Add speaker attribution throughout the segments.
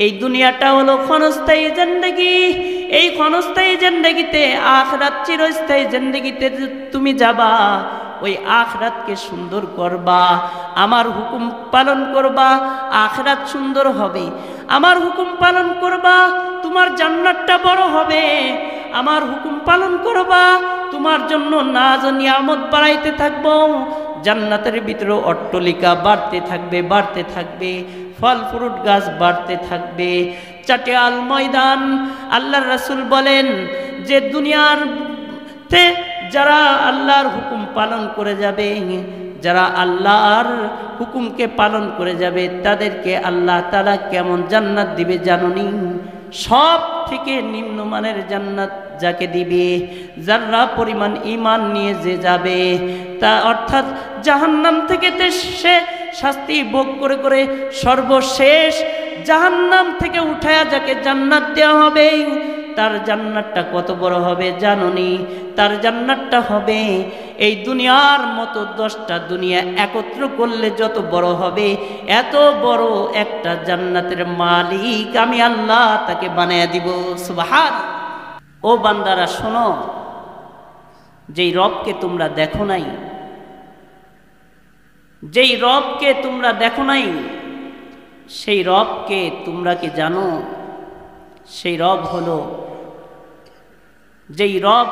Speaker 1: এই দুনিয়াটা হলো ক্ষণস্থায়ী জিন্দেগি। এই ক্ষণস্থায়ী জিন্দেগিতে আখিরাত চিরস্থায়ী জিন্দেগিতে তুমি যাবা। ওই আখিরাতকে সুন্দর করবা, আমার হুকুম পালন করবা, আখিরাত সুন্দর হবে। আমার হুকুম পালন করবা, তোমার জান্নাতটা বড় হবে। আমার হুকুম পালন করবা, তোমার জন্য নাজ নিয়ামত বাড়াইতে থাকবো। জান্নাতের ভিতরে অট্টালিকা বাড়তে থাকবে, বাড়তে থাকবে, ফল ফ্রুট গাছ বাড়তে থাকবে, চাটিয়াল ময়দান। আল্লাহর রাসূল বলেন যে দুনিয়ার যারা আল্লাহর হুকুম পালন করে যাবে, যারা আল্লাহর হুকুমকে পালন করে যাবে, তাদেরকে আল্লাহ তাআলা কেমন জান্নাত দিবে জানুনি? সব থেকে নিম্নমানের জান্নাত যাকে দিবে, যারা পরিমাণ ঈমান নিয়ে যে যাবে, তা অর্থাৎ জাহান্নাম থেকে সে শাস্তি ভোগ করে করে সর্বশেষ জাহান্নাম থেকে উঠায়া যাকে জান্নাত দেওয়া হবে, তার জান্নাতটা কত বড় হবে জানুনি? তার জান্নাতটা হবে এই দুনিয়ার মতো 10টা দুনিয়া একত্র করলে যত বড় হবে, এত বড় একটা জান্নাতের মালিক আমি আল্লাহ তাকে বানায়া দিব। সুবহানাল্লাহ। ও বান্দারা শোনো, যেই রবকে তোমরা দেখো নাই, যেই রবকে তোমরা দেখো নাই, সেই রবকে তোমরা কি জানো? সেই রব হলো যেই রব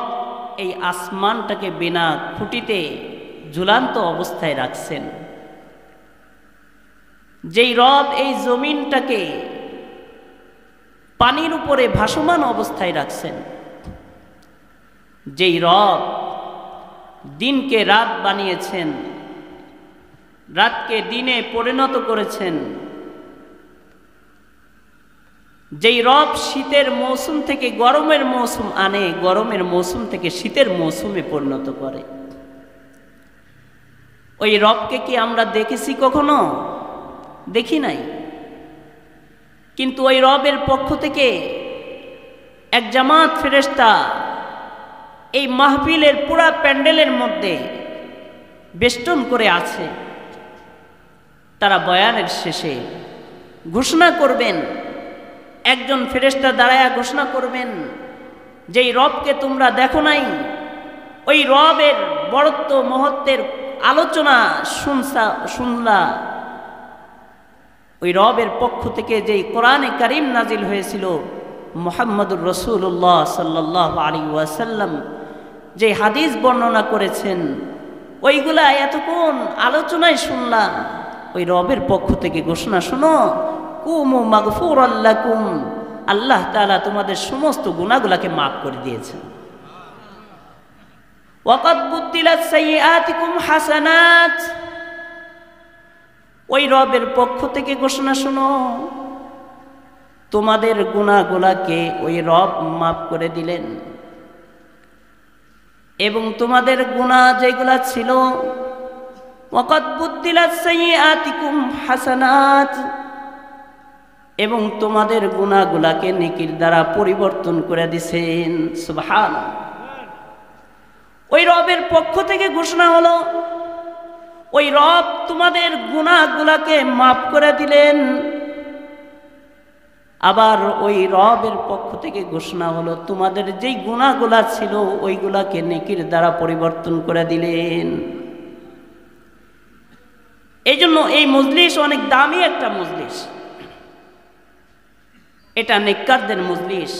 Speaker 1: এই আসমানটাকে বিনা খুঁটিতে ঝুলান্ত অবস্থায় রাখছেন, যেই রব এই জমিনটাকে পানির উপরে ভাসমান অবস্থায় রাখছেন, যেই রব দিনকে রাত বানিয়েছেন, রাতকে দিনে পরিণত করেছেন, যেই রব শীতের মৌসুম থেকে গরমের মৌসুম আনে, গরমের মৌসুম থেকে শীতের মৌসুমে পরিণত করে, ওই রবকে কি আমরা দেখেছি কখনো? দেখি নাই। কিন্তু ওই রবের পক্ষ থেকে এক জামাত ফেরেশতা এই মাহফিলের পুরা প্যান্ডেলের মধ্যে বেষ্টন করে আছে। তারা বয়ানের শেষে ঘোষণা করবেন, একজন ফেরেশতা দাঁড়ায়া ঘোষণা করবেন, যেই রবকে তোমরা দেখো নাই, ওই রবের বড়ত্ব মহত্বের আলোচনা শুনলা। ওই রবের পক্ষ থেকে যেই কোরআনে কারীম নাজিল হয়েছিল, মুহাম্মদুর রাসূলুল্লাহ সাল্লাল্লাহু আলাইহি ওয়াসাল্লাম যে হাদিস বর্ণনা করেছেন, ওইগুলা এতক্ষণ আলোচনায় শুনলাম। ওই রবের পক্ষ থেকে ঘোষণা শোনো, কুমু মাগফুরাল লাকুম, আল্লাহ তাআলা তোমাদের সমস্ত গুনাহগুলোকে মাফ করে দিয়েছেন। ওয়াকাদ বুদ্দিলাত সাইয়্যাতিকুম হাসানাত, ওই রবের পক্ষ থেকে ঘোষণা শোনো, তোমাদের গুনাহগুলোকে ওই রব মাফ করে দিলেন। এবং তোমাদের গুনাহ যেগুলা ছিল, ওয়াকাদ বুদ্দিলাত সাইয়্যাতিকুম হাসানাত, এবং তোমাদের গুনাহগুলোকে নেকির দ্বারা পরিবর্তন করে দিয়েছেন। সুবহানাল্লাহ। ওই রবের পক্ষ থেকে ঘোষণা হলো, ওই রব তোমাদের গুনাহগুলোকে মাফ করে দিলেন। আবার ওই রবের পক্ষ থেকে ঘোষণা হলো, তোমাদের যেই গুনাহগুলা ছিল ওইগুলাকে নেকির দ্বারা পরিবর্তন করে দিলেন। এই জন্য এই মজলিস অনেক দামি একটা মজলিস। এটা নেককারদের মজলিস,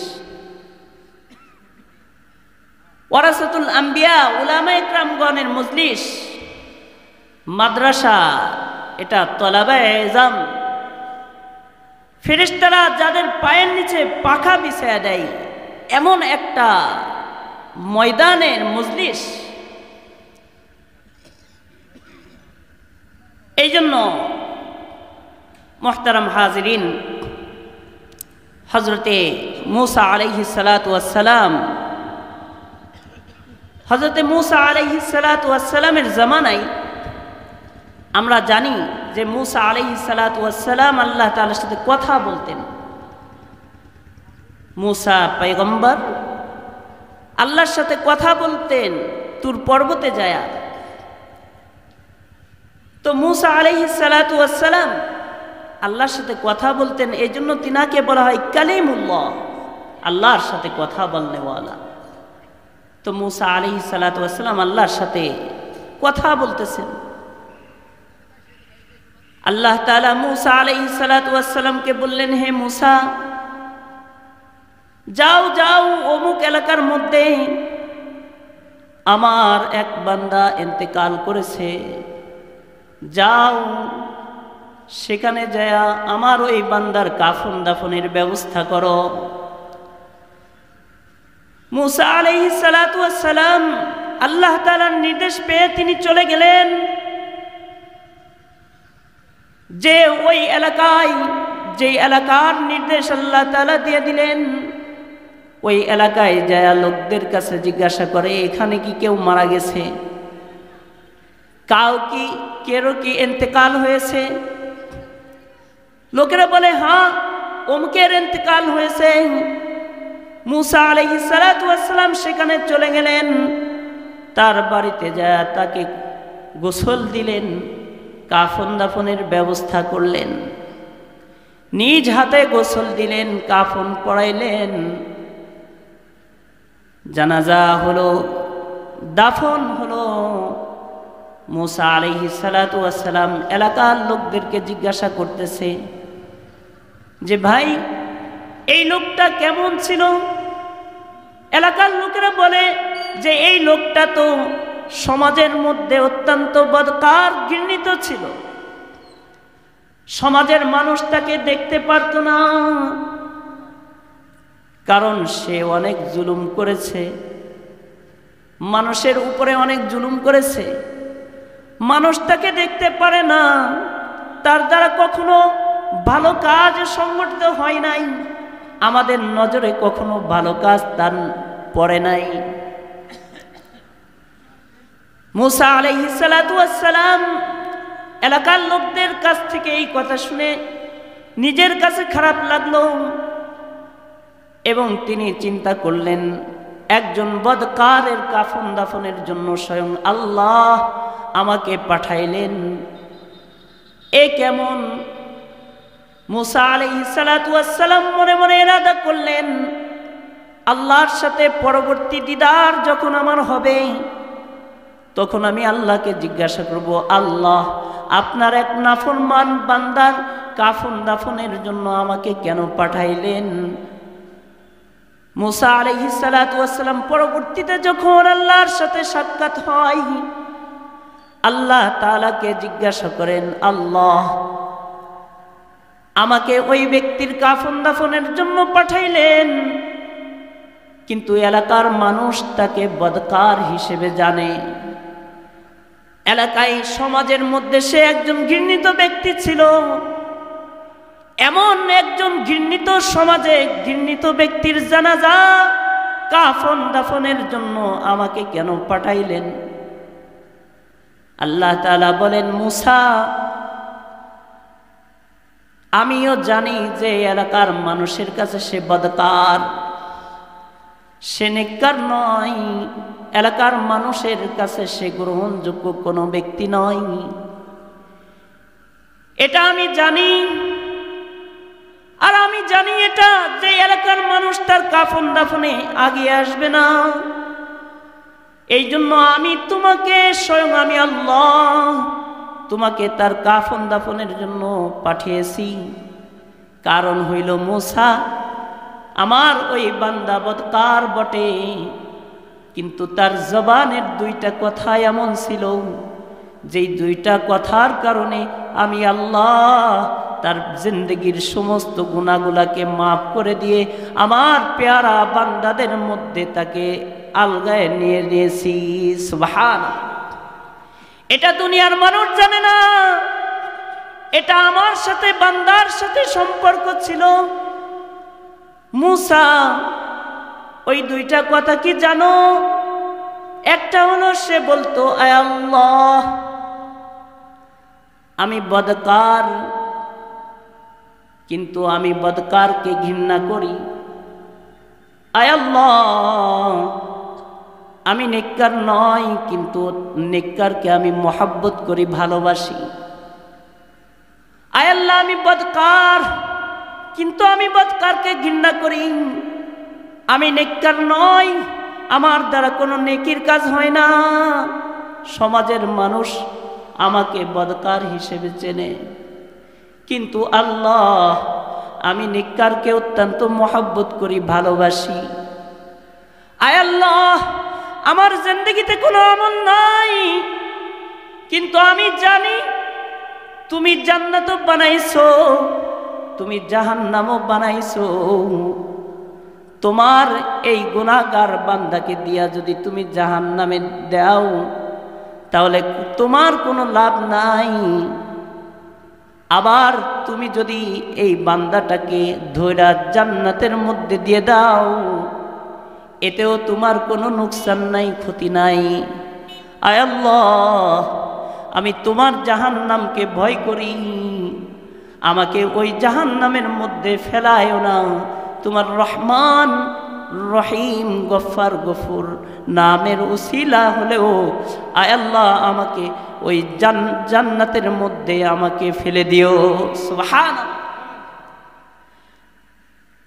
Speaker 1: ওয়ারাসাতুল আম্বিয়া উলামায়ে কেরামগণের মজলিস, মাদ্রাসা, এটা তলাবায়ে ইলজাম। ফেরেশতারা যাদের পায়ের নিচে পাখা বিছায়া দেয় এমন একটা ময়দানের মজলিস। এই জন্য মুহতারাম হাজিরিন, হযরতে মূসা আলাইহিস সালাতু ওয়াস সালাম, হযরতে মূসা আলাইহিস সালাতু ওয়াস সালামের জামানায় আমরা জানি যে মূসা আলাইহিস সালাতু ওয়াস সালাম আল্লাহ তাআলার সাথে কথা বলতেন। মূসা পয়গম্বর আল্লাহর সাথে কথা বলতেন তুর পর্বতে যায়। তো মূসা আলাইহিস সালাতু ওয়াস সালাম আল্লাহর সাথে কথা বলতেন, এই জন্য তিনাকে বলা হয় কালিমুল্লাহ, আল্লাহর সাথে কথা বলনেওয়ালা। তো মূসা আলাইহিস সালাতু ওয়াস সালাম আল্লাহর সাথে কথা বলতেছেন। আল্লাহ তাআলা মূসা আলাইহিস সালাতু ওয়াস সালামকে বললেন, হে মূসা, যাও যাও অমুক এলাকার মধ্যে আমার এক বান্দা ইন্তেকাল করেছে, যাও সেখানে যায়া আমার ওই বান্দার কাফন দাফনের ব্যবস্থা করো। মূসা আলাইহিস সালাতু ওয়াস সালাম আল্লাহ তাআলার নির্দেশ পেয়ে তিনি চলে গেলেন। যে ওই এলাকায়, যে এলাকার নির্দেশ আল্লাহ তাআলা দিয়ে দিলেন, ওই এলাকায় যায় লোকদের কাছে জিজ্ঞাসা করে, এখানে কি কেউ মারা গেছে, কেরো কি ইন্তেকাল হয়েছে? লোকেরা বলে, হ্যাঁ অমুকের ইন্তেকাল হয়েছে। মূসা আলাইহিস সালাতু ওয়াস সালাম সেখানে চলে গেলেন, তার বাড়িতে যায় তাকে গোসল দিলেন, কাফন দাফনের ব্যবস্থা করলেন, নিজ হাতে গোসল দিলেন, কাফন পরাইলেন, জানাজা হলো, দাফন হলো। মূসা আলাইহিস সালাতু ওয়াস সালাম এলাকার লোকদেরকে জিজ্ঞাসা করতেছে যে, ভাই এই লোকটা কেমন ছিল? এলাকার লোকেরা বলে যে এই লোকটা তো সমাজের মধ্যে অত্যন্ত বদকার, ঘৃণিত ছিল, সমাজের মানুষ তাকে দেখতে পারত না, কারণ সে অনেক জুলুম করেছে, মানুষের উপরে অনেক জুলুম করেছে, মানুষ তাকে দেখতে পারে না, তার দ্বারা কখনো ভালো কাজ সংগঠিত হয় নাই, আমাদের নজরে কখনো ভালো কাজ তার পড়ে নাই। মূসা আলাইহিস সালাতু ওয়াস সালাম এলাকার লোকদের কাছ থেকে এই কথা শুনে নিজের কাছে খারাপ লাগলো এবং তিনি চিন্তা করলেন, একজন বদকারের কাফন দাফনের জন্য স্বয়ং আল্লাহ আমাকে পাঠাইলেন, এ কেমন? মূসা আলাইহিস সালাতু ওয়াস সালাম মনে মনে ইরাদা করলেন, আল্লাহর সাথে পরবর্তী দিদার যখন আমার হবে, তখন আমি আল্লাহকে জিজ্ঞাসা করব, আল্লাহ আপনার এক নাফরমান বান্দার কাফন দাফনের জন্য আমাকে কেন পাঠাইলেন? মূসা আলাইহিস সালাতু ওয়াস সালাম পরবর্তীতে যখন আল্লাহর সাথে সাক্ষাৎ হয়, আল্লাহ তাআলাকে জিজ্ঞাসা করেন, আল্লাহ আমাকে ওই ব্যক্তির কাফন দাফনের জন্য পাঠাইলেন, কিন্তু এলাকার মানুষ তাকে বদকার হিসেবে জানে, এলাকায় সমাজের মধ্যে সে একজন ঘৃণিত ব্যক্তি ছিল, এমন একজন ঘৃণিত সমাজে ঘৃণিত ব্যক্তির জানাজা কাফন দাফনের জন্য আমাকে কেন পাঠাইলেন? আল্লাহ তাআলা বলেন, মূসা আমিও জানি যে এলাকার মানুষের কাছে সে বদকার, সে নেককার নয়, এলাকার মানুষের কাছে সে গ্রহণযোগ্য কোনো ব্যক্তি নয়, এটা আমি জানি। আর আমি জানি এটা যে এলাকার মানুষ তার কাফন দাফনে আগিয়ে আসবে না, এই জন্য আমি তোমাকে স্বয়ং আমি আল্লাহ তোমাকে তার কাফন দাফনের জন্য পাঠিয়েছি। কারণ হইল মূসা আমার ওই বান্দা বদকার বটে, কিন্তু তার জবানের দুইটা কথা এমন ছিল যেই দুইটা কথার কারণে আমি আল্লাহ তার জিন্দগির সমস্ত গুনাহগুলোকে মাফ করে দিয়ে আমার পেয়ারা বান্দাদের মধ্যে তাকে আলগায় নিয়ে নিয়েছি। সুবহানাল্লাহ। এটা দুনিয়ার মানুষ জানে না, এটা আমার সাথে বান্দার সাথে সম্পর্ক ছিল। মূসা ওই দুইটা কথা কি জানো? একটা হলো সে বলতো, আয় আল্লাহ আমি বদকার, কিন্তু আমি বদকারকে ঘৃণা করি। আয় আল্লাহ আমি নেককার নয়, কিন্তু নেককারকে আমি মহব্বত করি, ভালোবাসি। আয় আল্লাহ আমি বদকার, কিন্তু আমি বদকারকে ঘৃণা করি, আমি নেককার নই, আমার দ্বারা কোনো নেকির কাজ হয় না। সমাজের মানুষ আমাকে বদকার হিসেবে চেনে, কিন্তু আল্লাহ আমি নেককারকে অত্যন্ত মহব্বত করি, ভালোবাসি। আয় আল্লাহ আমার জিন্দেগিতে কোনো আমল নাই, কিন্তু আমি জানি তুমি জান্নাতও বানাইছো, তুমি জাহান্নামও বানাইছো। তোমার এই গুনাহগার বান্দাকে দিয়া যদি তুমি জাহান্নামে দাও, তাহলে তোমার কোনো লাভ নাই। আবার তুমি যদি এই বান্দাটাকে ধৈরা জান্নাতের মধ্যে দিয়ে দাও, এতেও তোমার কোনো নুকসান নাই, ক্ষতি নাই। আয় আল্লাহ আমি তোমার জাহান্নামকে ভয় করি, আমাকে ওই জাহান্নামের মধ্যে ফেলায়ও না। তোমার রহমান রহিম গফফার গফুর নামের উসিলা হলেও আয় আল্লাহ আমাকে ওই জান্নাতের মধ্যে আমাকে ফেলে দিও। সুবহানাল্লাহ।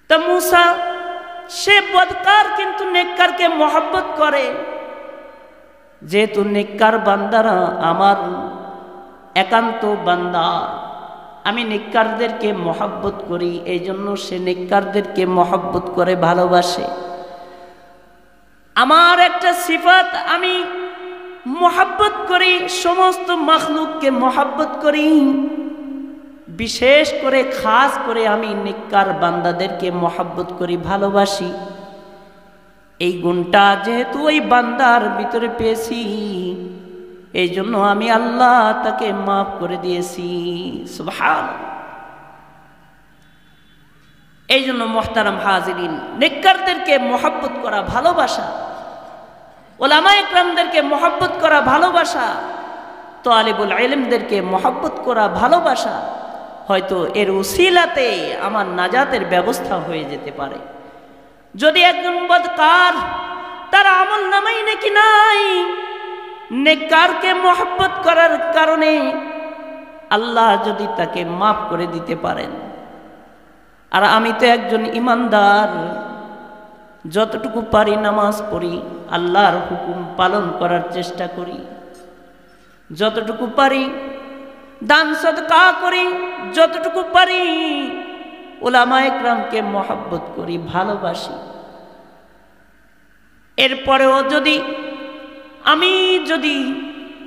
Speaker 1: তা মূসা সে বদকার কিন্তু নেককারকে মহব্বত করে, যেহেতু নেককার বান্দারা আমার একান্ত বান্দা, আমি নেককারদেরকে মহব্বত করি, এই জন্য সে নেককারদেরকে মহব্বত করে, ভালোবাসে। আমার একটা সিফাত, আমি মহব্বত করি, সমস্ত মাখলুককে মহব্বত করি, বিশেষ করে খাস করে আমি নেককার বান্দাদেরকে মহব্বত করি, ভালোবাসি। এই গুণটা যেহেতু ওই বান্দার ভিতরে পেয়েছি, এই জন্য আমি আল্লাহ তাকে মাফ করে দিয়েছি। সুবহানাল্লাহ। এই জন্য মুহতারাম হাজিরিন, নেককারদেরকে মহব্বত করা ভালোবাসা, উলামা ইকরামদেরকে মহব্বত করা ভালোবাসা, তালিবুল ইলমদেরকে মহব্বত করা ভালোবাসা, হয়তো এর উসিলাতে আমার নাজাতের ব্যবস্থা হয়ে যেতে পারে। যদি একজন বদকার, তার আমল নামাই নাকি নাই, নেককারকে মহব্বত করার কারণে আল্লাহ যদি তাকে মাফ করে দিতে পারেন। আর আমি তো একজন ইমানদার, যতটুকু পারি নামাজ পড়ি, আল্লাহর হুকুম পালন করার চেষ্টা করি, যতটুকু পারি দান সদকা করি, যতটুকু পারি উলামা ইকরামকে মহব্বত করি, ভালোবাসি। এরপরেও আমি যদি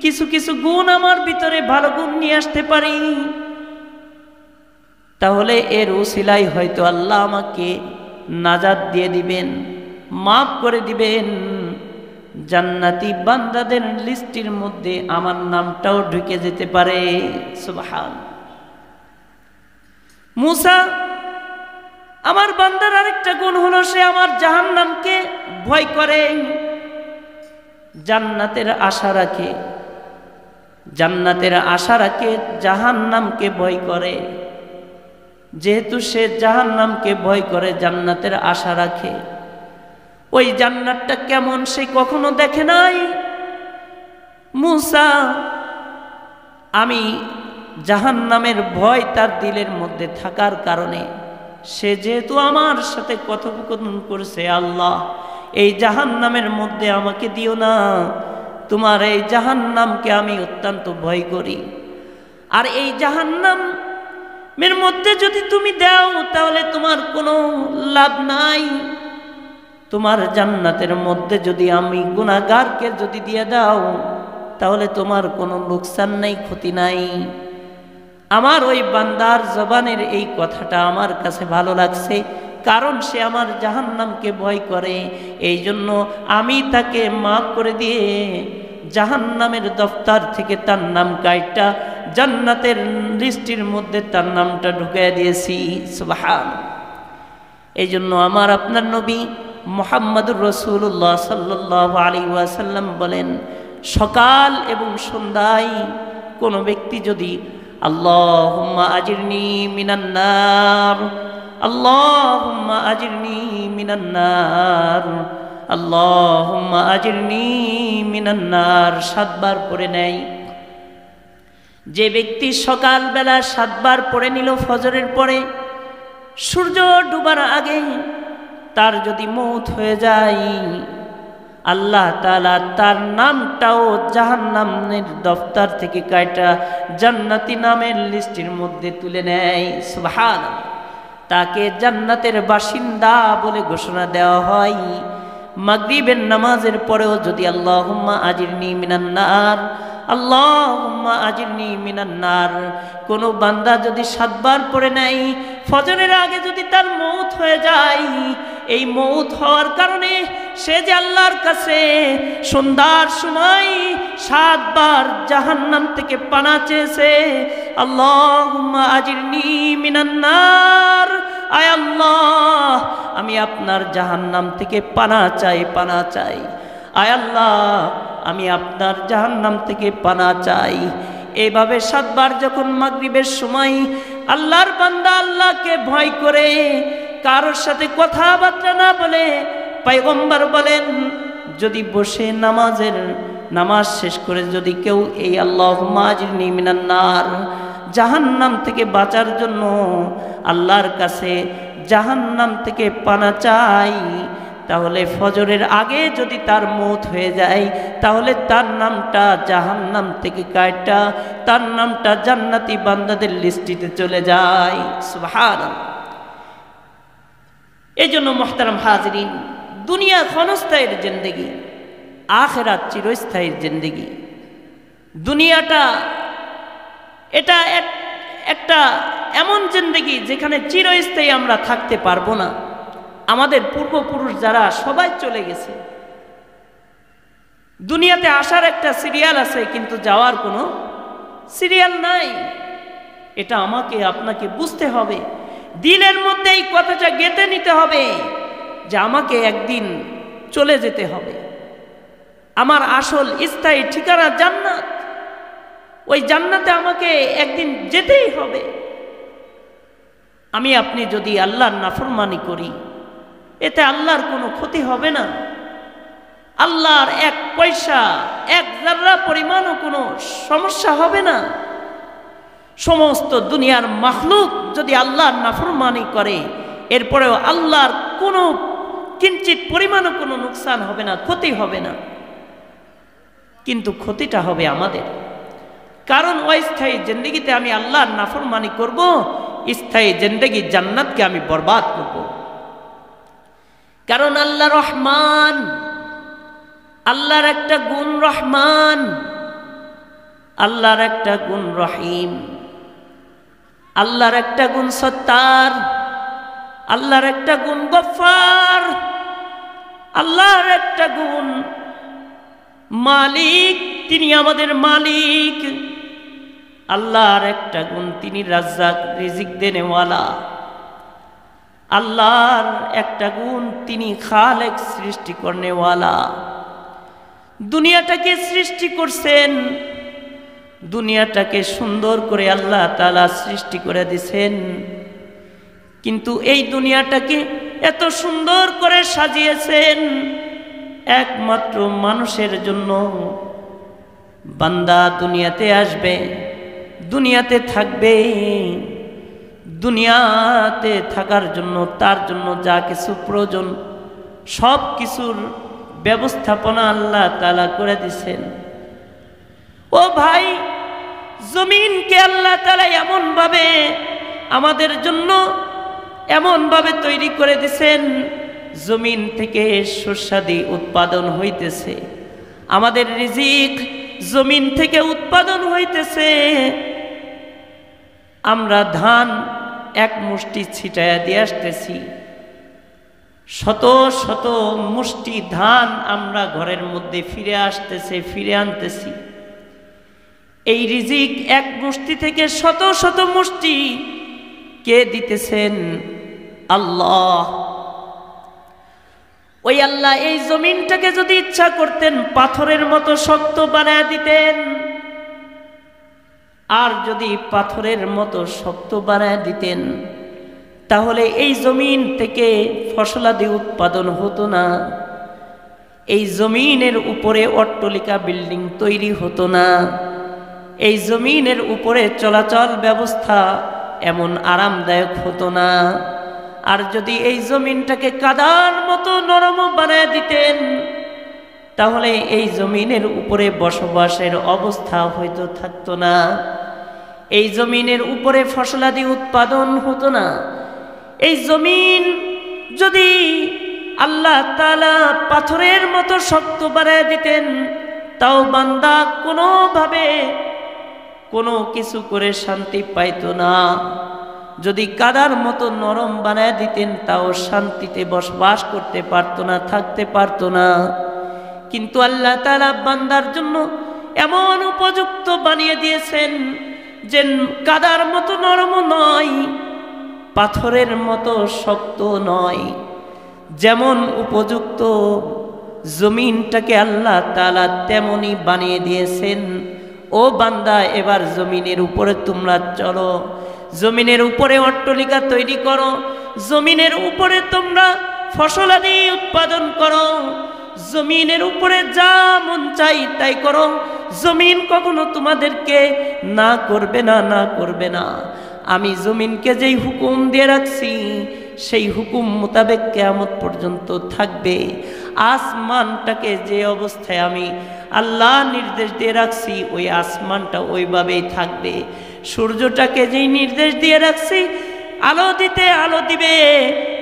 Speaker 1: কিছু কিছু গুণ আমার ভিতরে ভালো গুণ নিয়ে আসতে পারি, তাহলে এর উসিলাই হয়তো আল্লাহ আমাকে নাজাত দিয়ে দিবেন, মাফ করে দিবেন, জান্নাতি বান্দাদের লিস্টের মধ্যে আমার নামটাও ঢুকে যেতে পারে। সুবহানাল্লাহ। মূসা আমার বান্দার আরেকটা গুণ হলো, সে আমার জাহান্নামকে ভয় করে, জান্নাতের আশা রাখে, জান্নাতের আশা রাখে, জাহান্নামকে ভয় করে। যেহেতু সে জাহান্নামকে ভয় করে, জান্নাতের আশা রাখে, ওই জান্নাতটা কেমন সে কখনো দেখে নাই। মূসা আমি জাহান্নামের ভয় তার দিলের মধ্যে থাকার কারণে সে যেহেতু আমার সাথে কথোপকথন করছে, আল্লাহ এই জাহান্নামের মধ্যে আমাকে দিও না, তোমার এই জাহান্নামকে আমি অত্যন্ত ভয় করি। আর এই জাহান্নামের মধ্যে যদি তুমি দাও, তাহলে তোমার কোনো লাভ নাই। তোমার জান্নাতের মধ্যে যদি আমি গুনাহগারকে যদি দিয়ে দাও, তাহলে তোমার কোনো লোকসান নাই, ক্ষতি নাই। আমার ওই বান্দার জবানের এই কথাটা আমার কাছে ভালো লাগছে, কারণ সে আমার জাহান্নামকে ভয় করে। এই জন্য আমি তাকে মাফ করে দিয়ে জাহান্নামের দফতর থেকে তার নাম কাইটা জান্নাতের লিস্টের মধ্যে তার নামটা ঢুকিয়ে দিয়েছি। সুবহানাল্লাহ। এই জন্য আমার আপনার নবী মুহাম্মদুর রাসূলুল্লাহ সাল্লাল্লাহু আলাইহি ওয়াসাল্লাম বলেন, সকাল এবং সন্ধ্যায় কোনো ব্যক্তি যদি আল্লাহুম্মা আজিরনি মিনান নার, আল্লাহুম্মা আজিরনি মিনান নার, আল্লাহুম্মা আজিরনি মিনান নার 7 বার পড়ে নেয়, যে ব্যক্তি সকালবেলা 7 বার পড়ে নিল ফজরের পরে, সূর্য ডুবার আগে তার যদি মওত হয়ে যায়, আল্লাহ তাআলা তার নামটাও জাহান্নামের দফতর থেকে কাটা জান্নাতি নামের লিস্টের মধ্যে তুলে নেয়। সুবহানাল্লাহ। তাকে জান্নাতের বাসিন্দা বলে ঘোষণা দেওয়া হয়। মাগরিবের নামাজের পরেও যদি আল্লাহুম্মা আজিরনি মিনান নার, আল্লাহুম্মা আজিরনি মিনান নার কোনো বান্দা যদি 7 বার পড়ে নেয়, ফজরের আগে যদি তার মওত হয়ে যায়, এই মওত হওয়ার কারণে সে যে আল্লাহর কাছে সন্ধ্যার সময় 7 বার জাহান্নাম থেকে পানা চেয়েছে, আল্লাহুম্মা আজিরনি মিনান নার, আয় আল্লাহ আমি আপনার জাহান্নাম থেকে পানা চাই, পানা চাই, আয় আল্লাহ আমি আপনার জাহান্নাম থেকে পানা চাই। এইভাবে 7 বার যখন মাগরিবের সময় আল্লাহর বান্দা আল্লাহকে ভয় করে কারোর সাথে কথাবার্তা না বলে, পয়গম্বর বলেন যদি বসে নামাজ শেষ করে যদি কেউ এই আল্লাহুম্মা আজিরনি মিনান নার জাহান্নাম থেকে বাঁচার জন্য আল্লাহর কাছে জাহান্নাম থেকে পানা চাই, তাহলে ফজরের আগে যদি তার মওত হয়ে যায়, তাহলে তার নামটা জাহান্নাম থেকে কাটা তার নামটা জান্নাতি বান্দাদের লিস্টিতে চলে যায়। সুবহানাল্লাহ। এজন্য মুহতারাম হাজিরিন, দুনিয়া ক্ষণস্থায়ীর জিন্দেগি, আখিরাত চিরস্থায়ীর জিন্দেগি। দুনিয়াটা এটা একটা এমন জিন্দেগি যেখানে চিরস্থায়ী আমরা থাকতে পারবো না। আমাদের পূর্বপুরুষ যারা সবাই চলে গেছে। দুনিয়াতে আসার একটা সিরিয়াল আছে, কিন্তু যাওয়ার কোনো সিরিয়াল নাই। এটা আমাকে আপনাকে বুঝতে হবে, দিলের মধ্যে এই কথাটা গেঁথে নিতে হবে যে আমাকে একদিন চলে যেতে হবে। আমার আসল স্থায়ী ঠিকানা জান্নাত, ওই জান্নাতে আমাকে একদিন যেতেই হবে। আমি আপনি যদি আল্লাহর নাফরমানি করি, এতে আল্লাহর কোনো ক্ষতি হবে না। আল্লাহর 1 পয়সা 1 জাররা পরিমাণও কোনো সমস্যা হবে না। সমস্ত দুনিয়ার মাখলুক যদি আল্লাহর নাফরমানি করে, এরপরেও আল্লাহর কোনো কিঞ্চিত পরিমাণও কোনো নুকসান হবে না, ক্ষতি হবে না। কিন্তু ক্ষতিটা হবে আমাদের, কারণ অস্থায়ী জিন্দেগিতে আমি আল্লাহর নাফরমানি করব, স্থায়ী জিন্দেগি জান্নাতকে আমি বরবাদ করব। কারণ আল্লাহ রহমান, আল্লাহর একটা গুণ রহমান, আল্লাহর একটা গুণ রহিম, আল্লাহর একটা গুণ সত্তার, আল্লাহর একটা গুণ গফফার, আল্লাহর একটা গুণ মালিক, তিনি আমাদের মালিক। আল্লাহর একটা গুণ তিনি রাজ্জাক, রিজিক দেনেওয়ালা। আল্লাহর একটা গুণ তিনি খালেক, সৃষ্টি করনেওয়ালা। দুনিয়াটাকে সৃষ্টি করছেন, দুনিয়াটাকে সুন্দর করে আল্লাহ তাআলা সৃষ্টি করে দিয়েছেন, কিন্তু এই দুনিয়াটাকে এত সুন্দর করে সাজিয়েছেন একমাত্র মানুষের জন্য। বান্দা দুনিয়াতে আসবে, দুনিয়াতে থাকবে, দুনিয়াতে থাকার জন্য তার জন্য যা কিছু প্রয়োজন সব কিছুর ব্যবস্থাপনা আল্লাহ তাআলা করে দিয়েছেন। ও ভাই, জমিনকে আল্লাহ তাআলা এমনভাবে আমাদের জন্য এমনভাবে তৈরি করে দিয়েছেন, জমিন থেকে শস্যাদি উৎপাদন হইতেছে, আমাদের রিজিক জমিন থেকে উৎপাদন হইতেছে। আমরা ধান 1 মুষ্টি ছিটায়া দিয়ে আসতেছি, শত শত মুষ্টি ধান আমরা ঘরের মধ্যে ফিরে আসতেছে, ফিরে আনতেছি। এই রিজিক 1 মুষ্টি থেকে শত শত মুষ্টি কে দিতেছেন? আল্লাহ। ওই আল্লাহ এই জমিনটাকে যদি ইচ্ছা করতেন পাথরের মতো শক্ত বানায় দিতেন, আর যদি পাথরের মতো শক্ত বানায় দিতেন, তাহলে এই জমিন থেকে ফসলাদি উৎপাদন হতো না, এই জমিনের উপরে অট্টালিকা বিল্ডিং তৈরি হতো না, এই জমিনের উপরে চলাচল ব্যবস্থা এমন আরামদায়ক হতো না। আর যদি এই জমিনটাকে কাদার মতো নরম বানায় দিতেন, তাহলে এই জমিনের উপরে বসবাসের অবস্থা হয়তো থাকতো না। এই জমিনের উপরে ফসলাদি উৎপাদন হতো না। এই জমিন যদি আল্লাহ তাআলা পাথরের মতো শক্ত বানায় দিতেন, তাও বান্দা কোনোভাবে কোনো কিছু করে শান্তি পাইতো না। যদি কাদার মতো নরম বানায় দিতেন, তাও শান্তিতে বসবাস করতে পারতো না, থাকতে পারতো না। কিন্তু আল্লাহ তাআলা বান্দার জন্য এমন উপযুক্ত বানিয়ে দিয়েছেন যে কাদার মতো নরম নয়, পাথরের মতো শক্ত নয়। যেমন উপযুক্ত জমিনটাকে আল্লাহ তাআলা তেমনি বানিয়ে দিয়েছেন। ও বান্দা, এবার জমিনের উপরে তোমরা চলো, জমিনের উপরে অট্টালিকা তৈরি করো, জমিনের উপরে তোমরা ফসলাদি উৎপাদন করো, জমিনের উপরে যা মন চাই তাই করো। জমিন কখনো তোমাদেরকে না করবে না, না করবে না। আমি জমিনকে যেই হুকুম দিয়ে রাখছি, সেই হুকুম মোতাবেক কিয়ামত পর্যন্ত থাকবে। আসমানটাকে যে অবস্থায় আমি আল্লাহ নির্দেশ দিয়ে রাখছি, ওই আসমানটা ওইভাবেই থাকবে। সূর্যটাকে যেই নির্দেশ দিয়ে রাখছি, আলো দিতে আলো দিবে,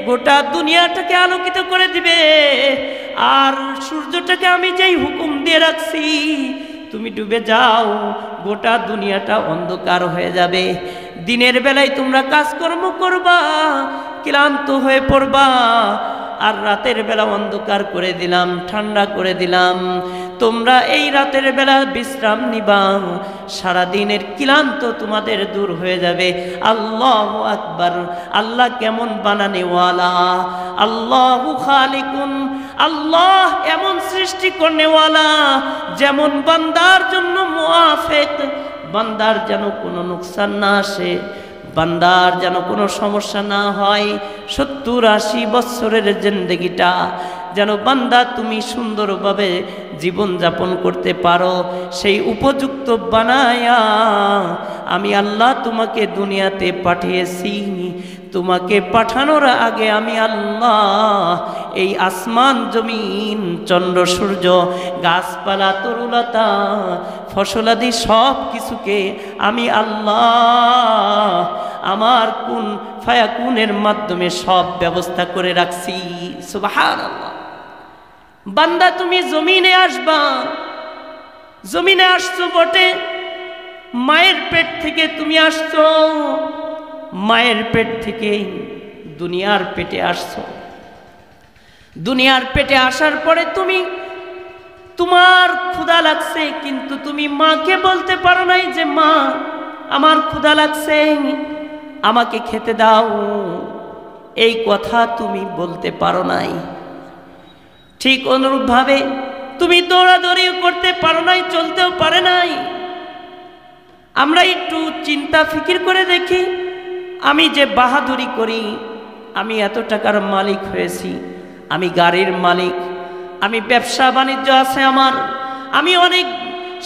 Speaker 1: গোটা দুনিয়াটাকে আলোকিত করে দিবে। আর সূর্যটাকে আমি যেই হুকুম দিয়ে রাখছি, তুমি ডুবে যাও, গোটা দুনিয়াটা অন্ধকার হয়ে যাবে। দিনের বেলায় তোমরা কাজকর্ম করবা, ক্লান্ত হয়ে পড়বা, আর রাতের বেলা অন্ধকার করে দিলাম, ঠান্ডা করে দিলাম। তোমরা এই রাতের বেলা বিশ্রাম নিবা, সারা দিনের ক্লান্ত তোমাদের দূর হয়ে যাবে। আল্লাহু আকবার। আল্লাহ কেমন বানানেওয়ালা, আল্লাহু খালিকুন, আল্লাহ এমন সৃষ্টি করনেওয়ালা যেমন বান্দার জন্য মুআফিক, বান্দার যেন কোনো নুকসান না আসে, বান্দার যেন কোনো সমস্যা না হয়। 70-80 বছরের জিন্দেগিটা যেন বান্দা তুমি সুন্দরভাবে জীবনযাপন করতে পারো, সেই উপযুক্ত বানায়া আমি আল্লাহ তোমাকে দুনিয়াতে পাঠিয়েছি। তোমাকে পাঠানোর আগে আমি আল্লাহ এই আসমান জমিন, চন্দ্র সূর্য, গাছপালা, তরুলতা, ফসলাদি সব কিছুকে আমি আল্লাহ আমার কুন ফায়াকুনের মাধ্যমে সব ব্যবস্থা করে রাখছি। সুবহানাল্লাহ। বান্দা তুমি জমিনে আসবা, জমিনে আসছো বটে, মায়ের পেট থেকে তুমি আসছো, মায়ের পেট থেকে দুনিয়ার পেটে আসছো। দুনিয়ার পেটে আসার পরে তুমি তোমার ক্ষুধা লাগছে, কিন্তু তুমি মাকে বলতে পারো নাই যে মা আমার ক্ষুধা লাগছে, আমাকে খেতে দাও। এই কথা তুমি বলতে পারো নাই। ঠিক অনুরূপভাবে তুমি দৌড়াদৌড়িও করতে পারো নাই, চলতেও পারে নাই। আমরা একটু চিন্তা ফিকির করে দেখি, আমি যে বাহাদুরি করি, আমি এত টাকার মালিক হয়েছি, আমি গাড়ির মালিক, আমি ব্যবসা বাণিজ্য আছে আমার, আমি অনেক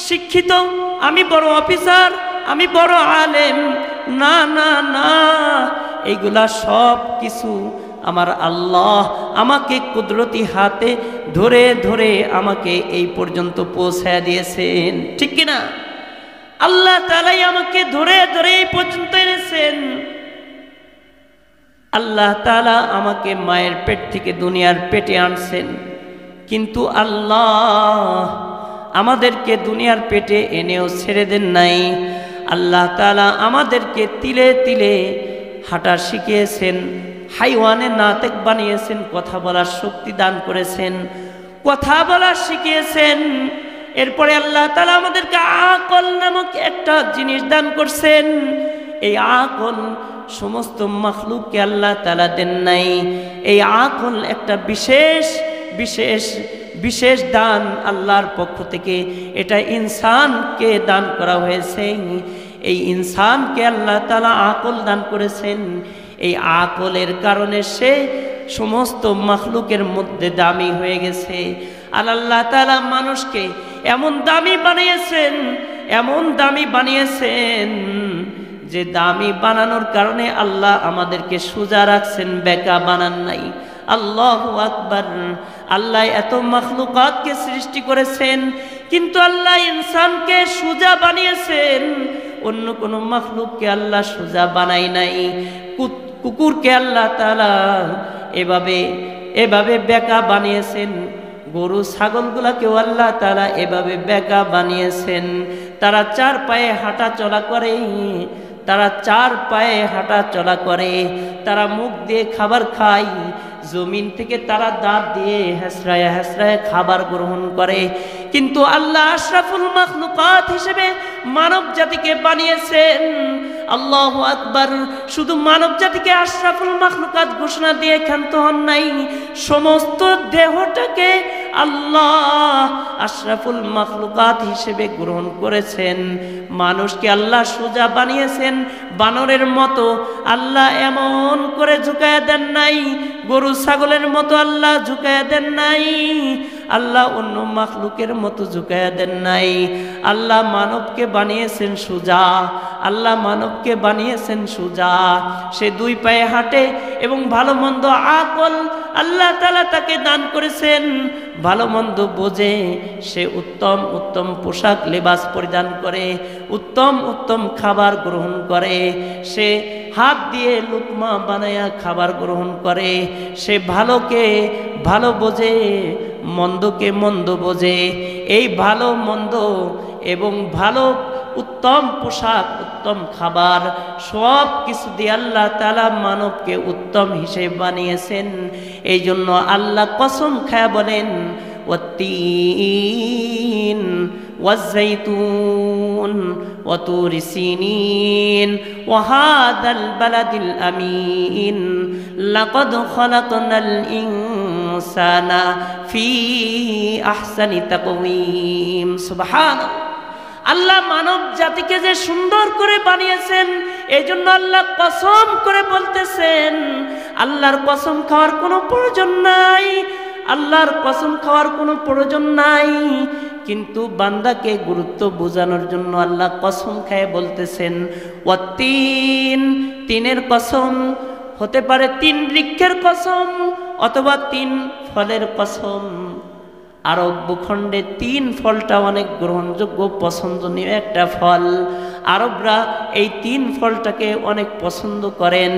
Speaker 1: শিক্ষিত, আমি বড় অফিসার, আমি বড় আলেম। না না না, এইগুলা সব কিছু আমার আল্লাহ আমাকে কুদরতি হাতে ধরে ধরে আমাকে এই পর্যন্ত পৌঁছায় দিয়েছেন, ঠিক কিনা? আল্লাহ তাআলাই আমাকে ধরে ধরে এই পর্যন্ত এনেছেন। আল্লাহ তাআলা আমাকে মায়ের পেট থেকে দুনিয়ার পেটে আনছেন, কিন্তু আল্লাহ আমাদেরকে দুনিয়ার পেটে এনেও ছেড়ে দেন নাই। আল্লাহ তাআলা আমাদেরকে তিলে তিলে হাঁটা শিখিয়েছেন, হাইওয়ানে নাতেক বানিয়েছেন, কথা বলার শক্তি দান করেছেন, কথা বলা শিখিয়েছেন। এরপরে আল্লাহ তাআলা আমাদেরকে আকল নামক একটা জিনিস দান করছেন। এই আকল সমস্ত মাখলুককে আল্লাহ তাআলা দেন নাই। এই আকল একটা বিশেষ বিশেষ বিশেষ দান আল্লাহর পক্ষ থেকে, এটা ইনসানকে দান করা হয়েছে। এই ইনসানকে আল্লাহ তাআলা আকল দান করেছেন। এই আকলের কারণে সে সমস্ত মাখলুকের মধ্যে দামি হয়ে গেছে। আর আল্লাহ তাআলা মানুষকে এমন দামি বানিয়েছেন এমন দামি বানিয়েছেন যে দামি বানানোর কারণে আল্লাহ আমাদেরকে সোজা রাখছেন, বেকা বানান নাই। আল্লাহু আকবার। আল্লাহ এত মাখলুকাতকে সৃষ্টি করেছেন, কিন্তু আল্লাহ ইনসানকে সোজা বানিয়েছেন, অন্য কোনো মাখলুককে আল্লাহ সোজা বানাই নাই। কুকুরকে আল্লাহ তাআলা এভাবে বেকা বানিয়েছেন, গরু ছাগলগুলাকেও আল্লাহ তাআলা এভাবে বেকা বানিয়েছেন। তারা চার পায়ে হাঁটা চলা করে, তারা মুখ দিয়ে খাবার খায়, জমিন থেকে তারা দাঁত দিয়ে হেসরায় হেসরায় খাবার গ্রহণ করে। কিন্তু আল্লাহ আশরাফুল মাখলুকাত হিসেবে মানব জাতিকে বানিয়েছেন। আল্লাহু আকবার। শুধু মানব জাতিকে আশরাফুল মাখলুকাত ঘোষণা দিয়ে ক্ষান্ত হন নাই, সমস্ত দেহটাকে আল্লাহ আশরাফুল মাখলুকাত হিসেবে গ্রহণ করেছেন। মানুষকে আল্লাহ সোজা বানিয়েছেন, বানরের মতো আল্লাহ এমন করে ঝুঁকায়া দেন নাই, গরু ছাগলের মতো আল্লাহ ঝুঁকায়া দেন নাই, আল্লাহ অন্য মাখলুকের মতো ঝুঁকায়া দেন নাই। আল্লাহ মানবকে বানিয়েছেন সোজা, আল্লাহ মানবকে বানিয়েছেন সোজা। সে দুই পায়ে হাঁটে এবং ভালো মন্দ আকল আল্লাহ তাআলা তাকে দান করেছেন, ভালো মন্দ বোঝে। সে উত্তম উত্তম পোশাক লেবাস পরিধান করে, উত্তম উত্তম খাবার গ্রহণ করে, সে হাত দিয়ে লুকমা বানায়া খাবার গ্রহণ করে। সে ভালোকে ভালো বোঝে, মন্দকে মন্দ বোঝে। এই ভালো মন্দ এবং ভালো উত্তম পোশাক, উত্তম খাবার সব কিছু দিয়ে আল্লাহ তাআলা মানবকে উত্তম হিসেবে বানিয়েছেন। এই জন্য আল্লাহ কসম খায়া বলেন, ওয়াত্তিন ওয়াজ্জাইতুন ওয়াতুরি সিনিন ওয়াহাদাল বালাদিল আমিন লাকাদ খালাকনাল ইনসানা ফি আহসানি তাকওয়িম। সুবহানাল্লাহ। আল্লাহ মানব জাতিকে যে সুন্দর করে বানিয়েছেন, এই জন্য আল্লাহ কসম করে বলতেছেন, আল্লাহর কসম খাওয়ার কোনো প্রয়োজন নাই, আল্লাহর কসম খাওয়ার কোনো প্রয়োজন নাই। কিন্তু বান্দাকে গুরুত্ব বোঝানোর জন্য আল্লাহ কসম খায় বলতেছেন, ওয়াত্তিন, তিনের কসম হতে পারে, তিন বৃক্ষের কসম অথবা তিন ফলের কসম। আরব ভূখণ্ডে তিন ফলটা অনেক গ্রহণযোগ্য, পছন্দনীয় একটা ফল। আরবরা এই তিন ফলটাকে অনেক পছন্দ করেন।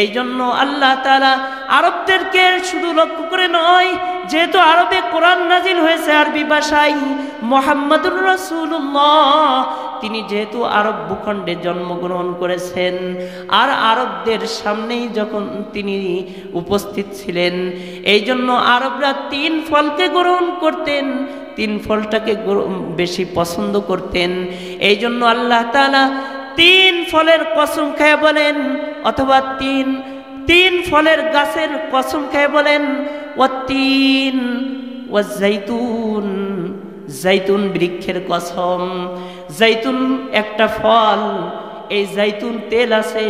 Speaker 1: এই জন্য আল্লাহ তাআলা আরবদেরকে শুধু লক্ষ্য করে নয়, যেহেতু আরবে কোরআন নাজিল হয়েছে আরবি ভাষায়, মুহাম্মাদুর রাসূলুল্লাহ তিনি যেহেতু আরব ভূখণ্ডে জন্মগ্রহণ করেছেন, আর আরবদের সামনেই যখন তিনি উপস্থিত ছিলেন, এই জন্য আরবরা তিন ফলকে গ্রহণ করতেন, তিন ফলটাকে বেশি পছন্দ করতেন। এই জন্য আল্লাহ তাআলা তিন ফলের কসম খেয়ে বলেন, অথবা তিন ফলের গাছের কসম খেয়ে বলেন, ওয়াত্তিন ওয়াজ্জাইতুন, জাইতুন বৃক্ষের কসম। জাইতুন একটা ফল, এই জাইতুন তেল আছে,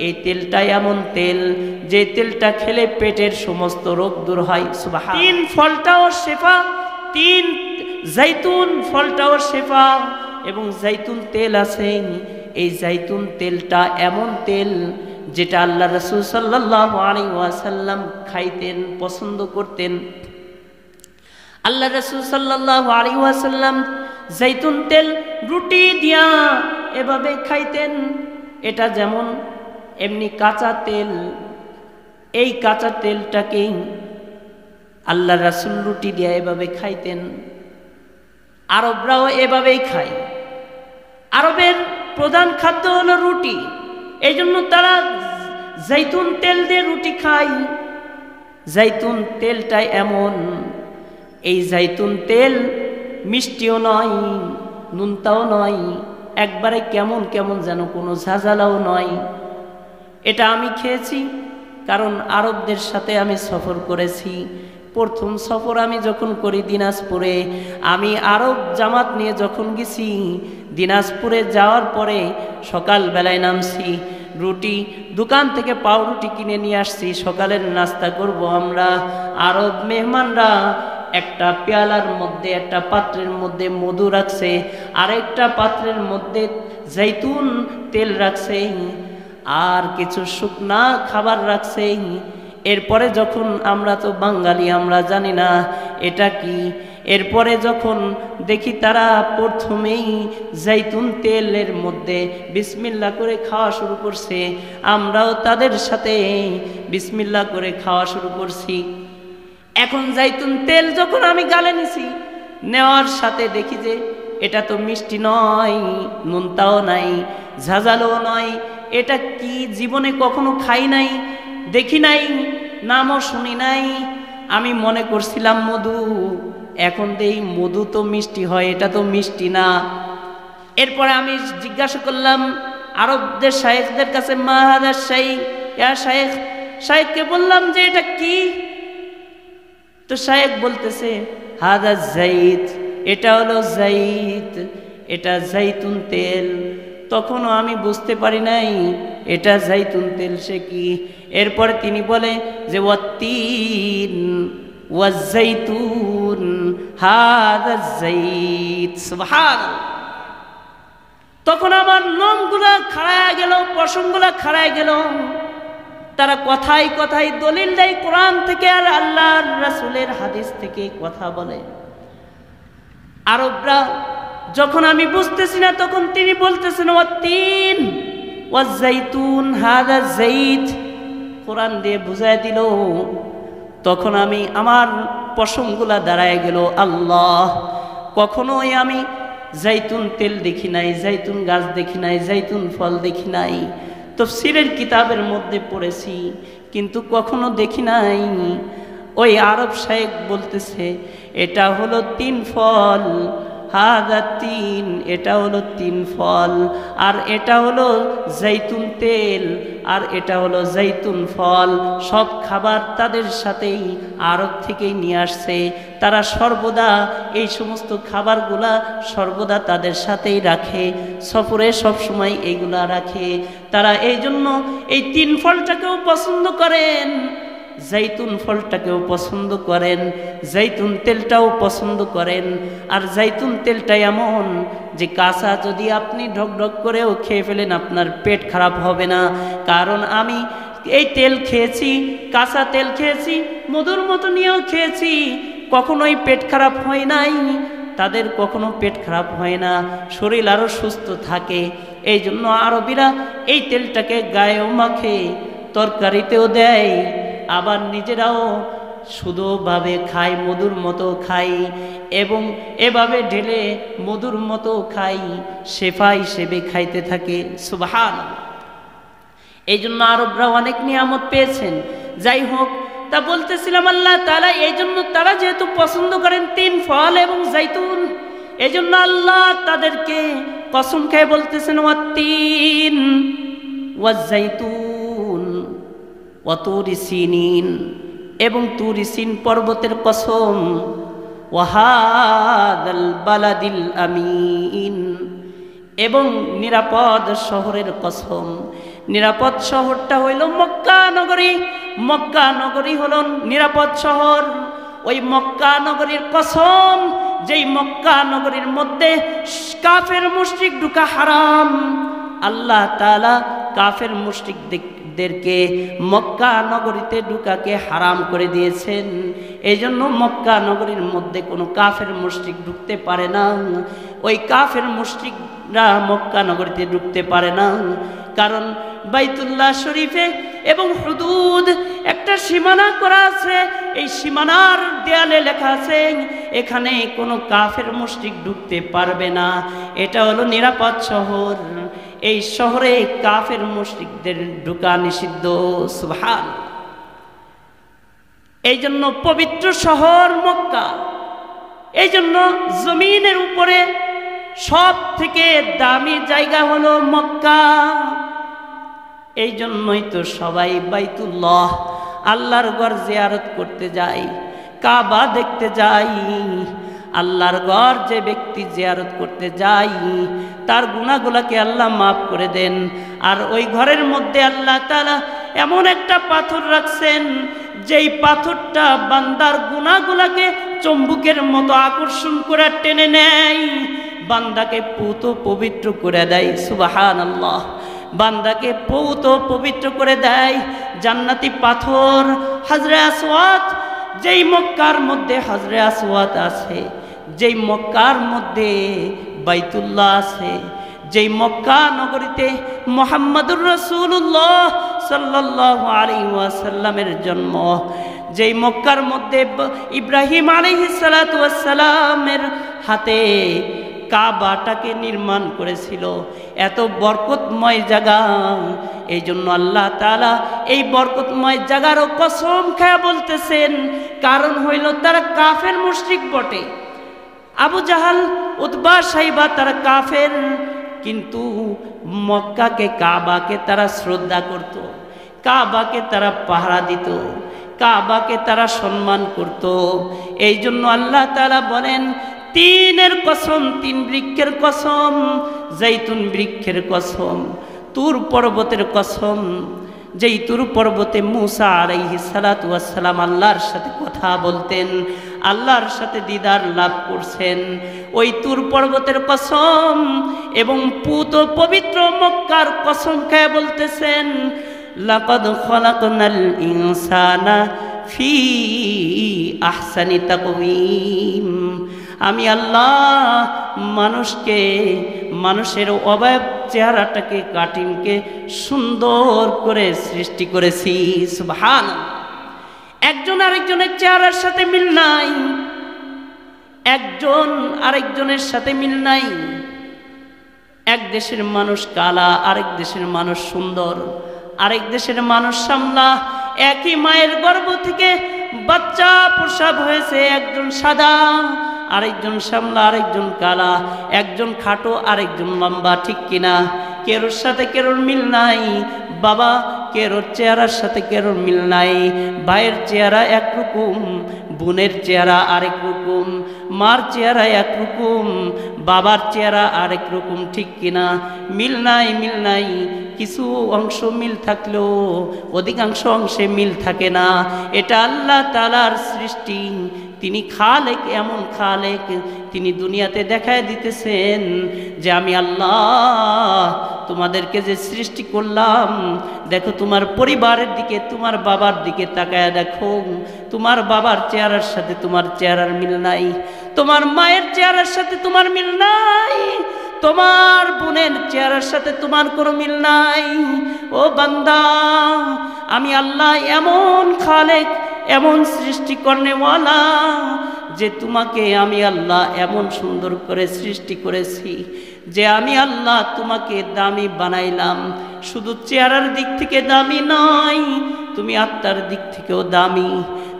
Speaker 1: এই তেলটা এমন তেল যে তেলটা খেলে পেটের সমস্ত রোগ দূর হয়। সুবহানাল্লাহ। তিন ফলটাও শেফা, তিন জাইতুন ফলটাও শেফা, এবং জাইতুন তেল আছে, এই জাইতুন তেলটা এমন তেল যেটা আল্লাহ রাসূল সাল্লাল্লাহু আলাইহি ওয়াসাল্লাম খাইতেন, পছন্দ করতেন। আল্লাহ রাসূল সাল্লাল্লাহু আলাইহি ওয়াসাল্লাম জাইতুন তেল রুটি দিয়া এভাবে খাইতেন। এটা যেমন এমনি কাঁচা তেল, এই কাঁচা তেলটাকে আল্লাহ রাসূল রুটি দিয়া এভাবে খাইতেন। আরবরাও এভাবেই খায়। আরবের প্রধান খাদ্য হলো রুটি, এই জন্য তারা জাইতুন তেল দিয়ে রুটি খায়। জাইতুন তেলটা এমন, এই জাইতুন তেল মিষ্টিও নয়, নুনতাও নয়, একবারে কেমন কেমন যেন কোনো ঝাঁঝালাও নয়। এটা আমি খেয়েছি, কারণ আরবদের সাথে আমি সফর করেছি। প্রথম সফর আমি যখন করি দিনাজপুরে, আমি আরব জামাত নিয়ে যখন গেছি, দিনাজপুরে যাওয়ার পরে সকালবেলায় নামছি, রুটি দোকান থেকে পাউরুটি কিনে নিয়ে আসছি, সকালের নাস্তা করব আমরা। আরব মেহমানরা একটা পেয়ালার মধ্যে, একটা পাত্রের মধ্যে মধু রাখছে, আরেকটা পাত্রের মধ্যে জৈতুন তেল রাখছে, আর কিছু শুকনা খাবার রাখছে। এরপরে যখন আমরা তো বাঙালি, আমরা জানি না এটা কি, এরপরে যখন দেখি তারা প্রথমেই জৈতুন তেলের মধ্যে বিসমিল্লাহ করে খাওয়া শুরু করছে, আমরাও তাদের সাথে বিসমিল্লাহ করে খাওয়া শুরু করছি। এখন জৈতুন তেল যখন আমি গালে নিছি, নেওয়ার সাথে দেখি যে এটা তো মিষ্টি নয়, নুনটাও নাই, ঝাঁঝালো নয়। এটা কি, জীবনে কখনো খাই নাই, দেখি নাই, নামও শুনি নাই। আমি মনে করছিলাম মধু, এখন দেই মধু তো মিষ্টি হয়, এটা তো মিষ্টি না। এরপরে আমি জিজ্ঞাসা করলাম আরবদের শায়েখদের কাছে, মা হাদা শাইখ, ইয়া শায়েখ, শায়েখকে বললাম যে এটা কি? তো শায়েখ বলতেছে হাদা জাইত, এটা হলো জাইত, এটা জৈতুন তেল। তখনও আমি বুঝতে পারি নাই এটা জৈতুন তেল সে কি। এরপরে তিনি বলে যে ওয়াত্তিন ওয়াজ্জাইতুন হাদা জাইত, সুবহানাল্লাহ। তখন আমার লোমগুলা খাড়ায় গেল, পশমগুলা খাড়ায় গেল। তারা কথায় কথায় দলিল দেয় কোরআন থেকে আর আল্লাহর রাসূলের হাদিস থেকে কথা বলে। আরবরা যখন আমি বুঝতেছি না, তখন তিনি বলতেছেন ওয়াত্তিন ওয়াজ্জাইতুন হাদা জাইত, কোরআন দিয়ে বুঝায় দিল। তখন আমি, আমার পশমগুলা দাঁড়ায় গেল। আল্লাহ, কখনোই আমি জৈতুন তেল দেখি নাই, জৈতুন গাছ দেখি নাই, জৈতুন ফল দেখি নাই। তাফসীরের কিতাবের মধ্যে পড়েছি, কিন্তু কখনো দেখি নাই। ওই আরব শায়েখ বলতেছে এটা হলো 3 ফল, হাদা 3, এটা হলো 3 ফল, আর এটা হলো জৈতুন তেল, আর এটা হলো জৈতুন ফল। সব খাবার তাদের সাথেই আরব থেকেই নিয়ে আসছে। তারা সর্বদা এই সমস্ত খাবারগুলা সর্বদা তাদের সাথেই রাখে, সফরে সবসময় এইগুলা রাখে। তারা এই জন্য এই 3 ফলটাকেও পছন্দ করেন, জৈতুন ফলটাকেও পছন্দ করেন, জৈতুন তেলটাও পছন্দ করেন। আর জৈতুন তেলটা এমন যে কাঁচা যদি আপনি ঢকঢক করেও খেয়ে ফেলেন, আপনার পেট খারাপ হবে না। কারণ আমি এই তেল খেয়েছি, কাঁচা তেল খেয়েছি, মধুর মতো নিয়েও খেয়েছি, কখনোই পেট খারাপ হয় নাই। তাদের কখনো পেট খারাপ হয় না, শরীর আরও সুস্থ থাকে। এই জন্য আরবিরা এই তেলটাকে গায়েও মাখে, তরকারিতেও দেয়, আবার নিজেরাও শুধুভাবে খাই, মধুর মতো খাই, এবং এভাবে ঢেলে মধুর মতো খাই, শেফা হিসেবে খাইতে থাকে। সুবহানাল্লাহ। এই জন্য আরবরা অনেক নিয়ামত পেয়েছেন। যাই হোক, তা বলতেছিলাম আল্লাহ তাআলা এই জন্য তারা যেহেতু পছন্দ করেন 3 ফল এবং জৈতুন, এই জন্য আল্লাহ তাদেরকে কসম খেয়ে বলতেছেন ওয়াত্তিন ওয়াজ্জাইতুন ওয়াতুরি সিনিন, এবং তুরি সিন পর্বতের কসম, ওয়াহাদাল বালাদিল আমিন, এবং নিরাপদ শহরের কসম। নিরাপদ শহরটা হইল মক্কা নগরী। মক্কা নগরী হল নিরাপদ শহর। ওই মক্কা নগরীর কসম, যেই মক্কা নগরীর মধ্যে কাফের মুশরিক ঢুকা হারাম। আল্লাহ তাআলা কাফের মুশরিকদেরকে মক্কা নগরীতে ঢুকাকে হারাম করে দিয়েছেন। এই জন্য মক্কা নগরীর মধ্যে কোনো কাফের মুশরিক ঢুকতে পারে না। ওই কাফের মুশরিকরা মক্কা নগরীতে ঢুকতে পারে না, কারণ বাইতুল্লাহ শরীফে এবং হুদুদ একটা সীমানা করা আছে। এই সীমানার দেয়ালে লেখা আছে এখানে কোনো কাফের মুশরিক ঢুকতে পারবে না। এটা হলো নিরাপদ শহর। এই শহরে কাফের মুশরিকদের ঢোকা নিষিদ্ধ। সুবহানাল্লাহ। এই জন্য পবিত্র শহর মক্কা। এই জন্য জমিনের উপরে সব থেকে দামি জায়গা হলো মক্কা। এই জন্যই তো সবাই বাইতুল্লাহ আল্লাহর ঘর জিয়ারত করতে যায়, কাবা দেখতে যায়। আল্লাহর ঘর যে ব্যক্তি জিয়ারত করতে যায় তার গুনাহগুলোকে আল্লাহ মাফ করে দেন। আর ওই ঘরের মধ্যে আল্লাহ তাআলা এমন একটা পাথর রাখছেন যেই পাথরটা বান্দার গুনাহগুলোকে চুম্বকের মতো আকর্ষণ করে টেনে নেয়, বান্দাকে পূত পবিত্র করে দেয়। সুবহানাল্লাহ। বান্দাকে পূত পবিত্র করে দেয়। জান্নাতি পাথর হাজরে আসওয়াদ, যেই মক্কার মধ্যে হাজরে আসওয়াদ আছে, যেই মক্কার মধ্যে বাইতুল্লাহ আছে, যেই মক্কা নগরীতে মুহাম্মাদুর রাসূলুল্লাহ সাল্লাল্লাহু আলাইহি ওয়াসাল্লামের জন্ম, যেই মক্কার মধ্যে ইব্রাহিম আলাইহিস সালাতু ওয়াস সালামের হাতে কাবাটাকে নির্মাণ করেছিল, এত বরকতময় জায়গা। এই জন্য আল্লাহ তাআলা এই বরকতময় জায়গারও কসম খেয়ে বলতেছেন, কারণ হইল তারা কাফের মুশরিক বটে। আবু জাহাল, উতবা, সাইবা তারা কাফের, কিন্তু মক্কাকে কাবাকে তারা শ্রদ্ধা করত, কাবাকে তারা পাহারা দিত, কাবাকে তারা সম্মান করত। এই জন্য আল্লাহ তাআলা বলেন, তিনের কসম, তিন বৃক্ষের কসম, জৈতুন বৃক্ষের কসম, তুর পর্বতের কসম, যেই তুর পর্বতে মূসা আলাইহিস সালাতু ওয়াস সালাম আল্লাহর সাথে কথা বলতেন, আল্লাহর সাথে দিদার লাভ করছেন, ওই তুর পর্বতের কসম এবং পূত পবিত্র মক্কার কসম খেয়ে বলতেছেন, লাকাদ খালাকনাল ইনসানা ফি আহসানি তাকওয়িম। আমি আল্লাহ মানুষকে, মানুষের অবয়ব চেহারাটাকে, কাটিংকে সুন্দর করে সৃষ্টি করেছি। সুবহানাল্লাহ। একজন আরেকজনের চেহারার সাথে মিল নাই, একজন আরেকজনের সাথে মিল নাই। এক দেশের মানুষ কালা, আরেক দেশের মানুষ সুন্দর, আরেক দেশের মানুষ শ্যামলা। একই মায়ের গর্ভ থেকে বাচ্চা প্রসব হয়েছে, একজন সাদা, আরেকজন শ্যামলা, আরেকজন কালা, একজন খাটো, আরেকজন লম্বা, ঠিক কিনা? কেরোর সাথে কেরোর মিল নাই। বাবা কেরোর চেহারার সাথে কেরোর মিল নাই। ভাইয়ের চেহারা একরকম, বোনের চেহারা আরেক রকম, মার চেহারা একরকম, বাবার চেহারা আরেক রকম, ঠিক কিনা? মিল নাই, মিল নাই। কিছু অংশ মিল থাকলেও অধিকাংশ অংশে মিল থাকে না। এটা আল্লাহ তাআলার সৃষ্টি। তিনি খালেক, এমন খালেক, তিনি দুনিয়াতে দেখায় দিতেছেন যে আমি আল্লাহ তোমাদেরকে যে সৃষ্টি করলাম, দেখো তোমার পরিবারের দিকে, তোমার বাবার দিকে তাকায় দেখো, তোমার বাবার চেহারার সাথে তোমার চেহারার মিল নাই, তোমার মায়ের চেহারার সাথে তোমার মিল নাই, তোমার বোনের চেহারার সাথে তোমার কোনো মিল নাই। ও বান্দা, আমি আল্লাহ এমন খালেক, এমন সৃষ্টি করনেওয়ালা যে তোমাকে আমি আল্লাহ এমন সুন্দর করে সৃষ্টি করেছি যে আমি আল্লাহ তোমাকে দামি বানাইলাম। শুধু চেহারার দিক থেকে দামি নয়, তুমি আত্মার দিক থেকেও দামি,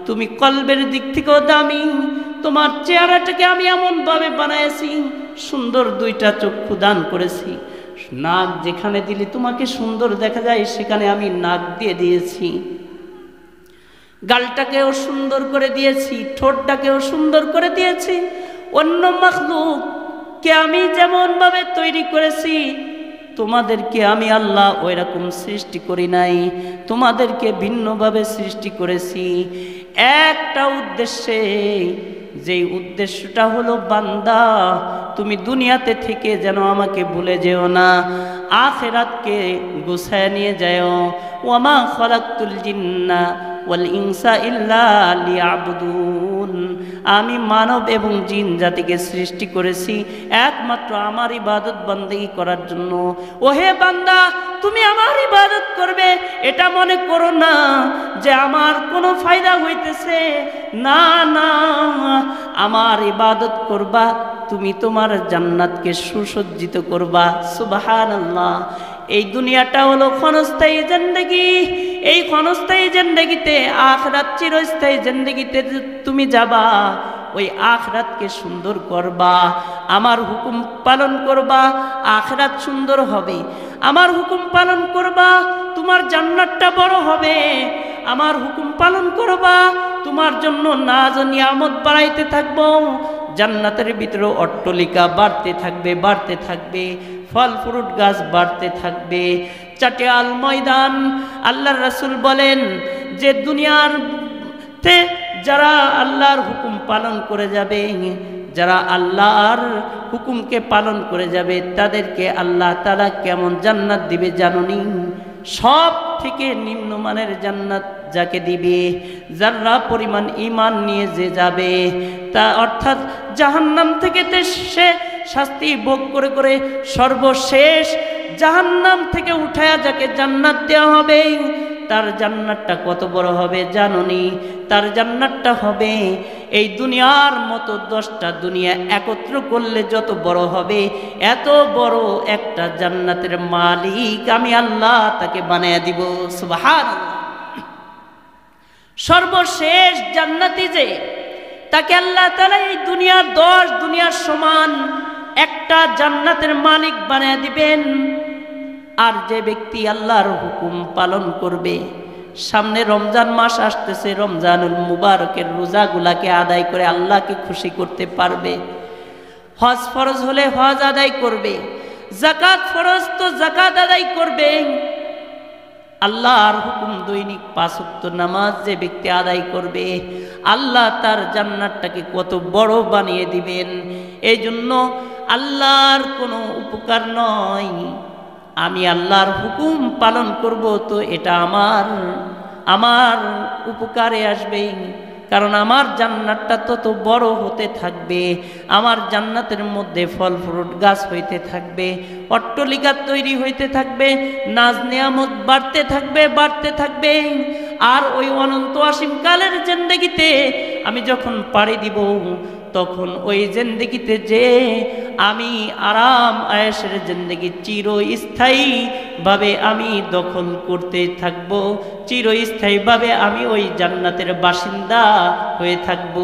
Speaker 1: তুমি কলবের দিক থেকেও দামি। তোমার চেহারাটাকে আমি এমনভাবে বানাইছি, সুন্দর দুইটা চক্ষু দান করেছি, নাক যেখানে দিলে তোমাকে সুন্দর দেখা যায় সেখানে আমি নাক দিয়ে দিয়েছি, গালটাকেও সুন্দর করে দিয়েছি, ঠোঁটটাকেও সুন্দর করে দিয়েছি। অন্য মাখলুককে আমি যেমনভাবে তৈরি করেছি, তোমাদেরকে আমি আল্লাহ ওই রকম সৃষ্টি করি নাই, তোমাদেরকে ভিন্নভাবে সৃষ্টি করেছি একটা উদ্দেশ্যে। যেই উদ্দেশ্যটা হলো, বান্দা তুমি দুনিয়াতে থেকে যেন আমাকে ভুলে যেও না, আখিরাতকে গুছায় নিয়ে যাও। ওয়ামা খালাকতুল জিন্না ওয়াল ইনসা ইল্লা লিয়াবুদুন। আমি মানব এবং জিন জাতিকে সৃষ্টি করেছি একমাত্র আমার ইবাদত বন্দেগী করার জন্য। ওহে বান্দা, তুমি আমার ইবাদত করবে এটা মনে করো না যে আমার কোনো ফায়দা হইতেছে, না না, আমার ইবাদত করবা, তুমি তোমার জান্নাতকে সুসজ্জিত করবা। সুবহানাল্লাহ। এই দুনিয়াটা হলো ক্ষণস্থায়ী জিন্দেগি, এই ক্ষণস্থায়ী জিন্দেগিতে আখিরাত চিরস্থায়ী জিন্দেগিতে তুমি যাবা। ওই আখিরাতকে সুন্দর করবা, আমার হুকুম পালন করবা, আখিরাত সুন্দর হবে। আমার হুকুম পালন করবা, তোমার জান্নাতটা বড় হবে। আমার হুকুম পালন করবা, তোমার জন্য নাজ ও নিয়ামত বাড়াইতে থাকবো। জান্নাতের ভিতরে অট্টলিকা বাড়তে থাকবে, বাড়তে থাকবে, ফল ফ্রুট গাছ বাড়তে থাকবে, চাটিয়াল ময়দান। আল্লাহর রাসূল বলেন যে দুনিয়ার তে যারা আল্লাহর হুকুম পালন করে যাবে, যারা আল্লাহর হুকুমকে পালন করে যাবে, তাদেরকে আল্লাহ তাআলা কেমন জান্নাত দিবে জানুনি? সব থেকে নিম্নমানের জান্নাত যাকে দিবে, যারা পরিমাণ ঈমান নিয়ে যে যাবে, তা অর্থাৎ জাহান্নাম থেকে সে শাস্তি ভোগ করে করে সর্বশেষ জাহান্নাম থেকে উঠায়া যাকে জান্নাত দেওয়া হবে, তার জান্নাতটা কত বড় হবে জানুনি? তার জান্নাতটা হবে এই দুনিয়ার মতো 10টা দুনিয়া একত্র করলে যত বড় হবে, এত বড় একটা জান্নাতের মালিক আমি আল্লাহ তাকে বানায়া দিব। সুবহানাল্লাহ। সর্বশেষ জান্নাতি যে, তাকে আল্লাহ তাআলা এই দুনিয়ার 10 দুনিয়ার সমান একটা জান্নাতের মালিক বানায়া দিবেন। আর যে ব্যক্তি আল্লাহর হুকুম পালন করবে, সামনে রমজান মাস আসতেছে, রমজানুল মুবারকের রোজাগুলাকে আদায় করে আল্লাহকে খুশি করতে পারবে। হজ ফরজ হলে হজ আদায় করবে, যাকাত ফরজ তো যাকাত আদায় করবে। আল্লাহর হুকুম দৈনিক 5 ওয়াক্ত নামাজ যে ব্যক্তি আদায় করবে, আল্লাহ তার জান্নাতটাকে কত বড় বানিয়ে দিবেন। এই জন্য আল্লাহর কোনো উপকার নয়, আমি আল্লাহর হুকুম পালন করব তো এটা আমার উপকারে আসবে, কারণ আমার জান্নাতটা তত বড় হতে থাকবে, আমার জান্নাতের মধ্যে ফল ফ্রুট গাছ হইতে থাকবে, অট্টালিকা তৈরি হইতে থাকবে, নাজ নিয়ামত বাড়তে থাকবে। আর ওই অনন্ত অসীম কালের জিন্দেগিতে আমি যখন পাড়ি দিব, তখন ওই জিন্দেগিতে যে আমি আরাম আয়েশের জিন্দেগি চিরস্থায়ীভাবে আমি দখল করতে থাকব, চিরস্থায়ীভাবে আমি ওই জান্নাতের বাসিন্দা হয়ে থাকব।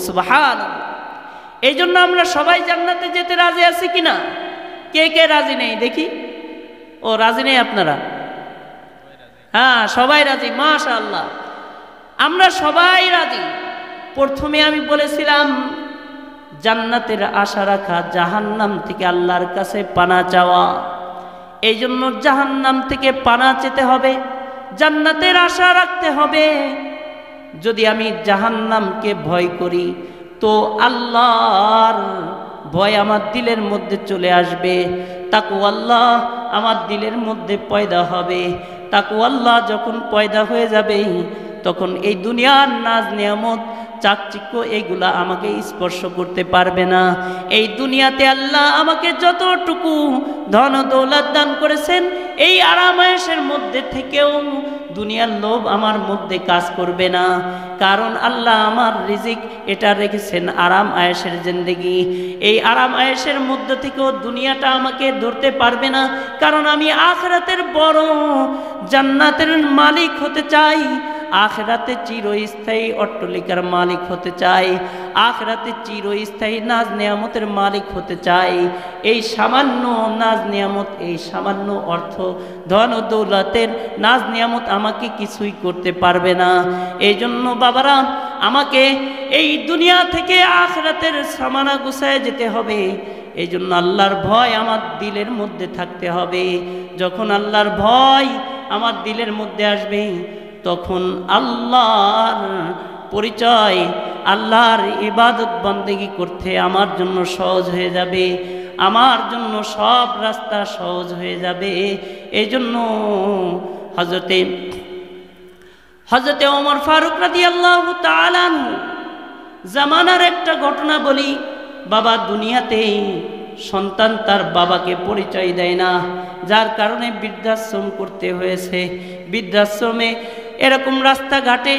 Speaker 1: সুবহানাল্লাহ। এই জন্য আমরা সবাই জান্নাতে যেতে রাজি আছি কিনা? কে কে রাজি নেই দেখি? ও রাজি নেই আপনারা? হ্যাঁ, সবাই রাজি, মাশাআল্লাহ। আমরা সবাই রাজি। প্রথমে আমি বলেছিলাম জান্নাতের আশা রাখা, জাহান্নাম থেকে আল্লাহর কাছে পানা চাওয়া। এই জন্য জাহান্নাম থেকে পানা চেতে হবে, জান্নাতের আশা রাখতে হবে। যদি আমি জাহান্নামকে ভয় করি, তো আল্লাহর ভয় আমার দিলের মধ্যে চলে আসবে, তাকওয়াল্লাহ আমার দিলের মধ্যে পয়দা হবে। তাকওয়াল্লাহ যখন পয়দা হয়ে যাবে, তখন এই দুনিয়ার নাজ নিয়ামত চাকচিক্য এইগুলা আমাকে স্পর্শ করতে পারবে না। এই দুনিয়াতে আল্লাহ আমাকে যতটুকু ধন দৌলত দান করেছেন, এই আরাম আয়েশের মধ্যে থেকেও দুনিয়ার লোভ আমার মধ্যে কাজ করবে না, কারণ আল্লাহ আমার রিজিক এটা রেখেছেন আরাম আয়েশের জিন্দেগি। এই আরাম আয়েশের মধ্যে থেকেও দুনিয়াটা আমাকে ধরতে পারবে না, কারণ আমি আখিরাতের বড় জান্নাতের মালিক হতে চাই, আখিরাতে চিরস্থায়ী অট্টালিকার মালিক হতে চাই, আখিরাতে চিরস্থায়ী নাজ নিয়ামতের মালিক হতে চাই। এই সামান্য নাজ নিয়ামত, এই সামান্য অর্থ ধন ও দৌলতের নাজ নিয়ামত আমাকে কিছুই করতে পারবে না। এই জন্য বাবারা, আমাকে এই দুনিয়া থেকে আখিরাতের সামানা গুছায় যেতে হবে। এই জন্য আল্লাহর ভয় আমার দিলের মধ্যে থাকতে হবে। যখন আল্লাহর ভয় আমার দিলের মধ্যে আসবে, তখন আল্লাহর পরিচয়, আল্লাহর ইবাদত বন্দেগী করতে আমার জন্য সহজ হয়ে যাবে, আমার জন্য সব রাস্তা সহজ হয়ে যাবে। এই জন্য হযরতে ওমর ফারুক রাদিয়াল্লাহু তাআলা আনহু জামানার একটা ঘটনা বলি। বাবা, দুনিয়াতে সন্তান তার বাবাকে পরিচয় দেয় না, যার কারণে বৃদ্ধাশ্রম করতে হয়েছে। বৃদ্ধাশ্রমে এরকম রাস্তাঘাটে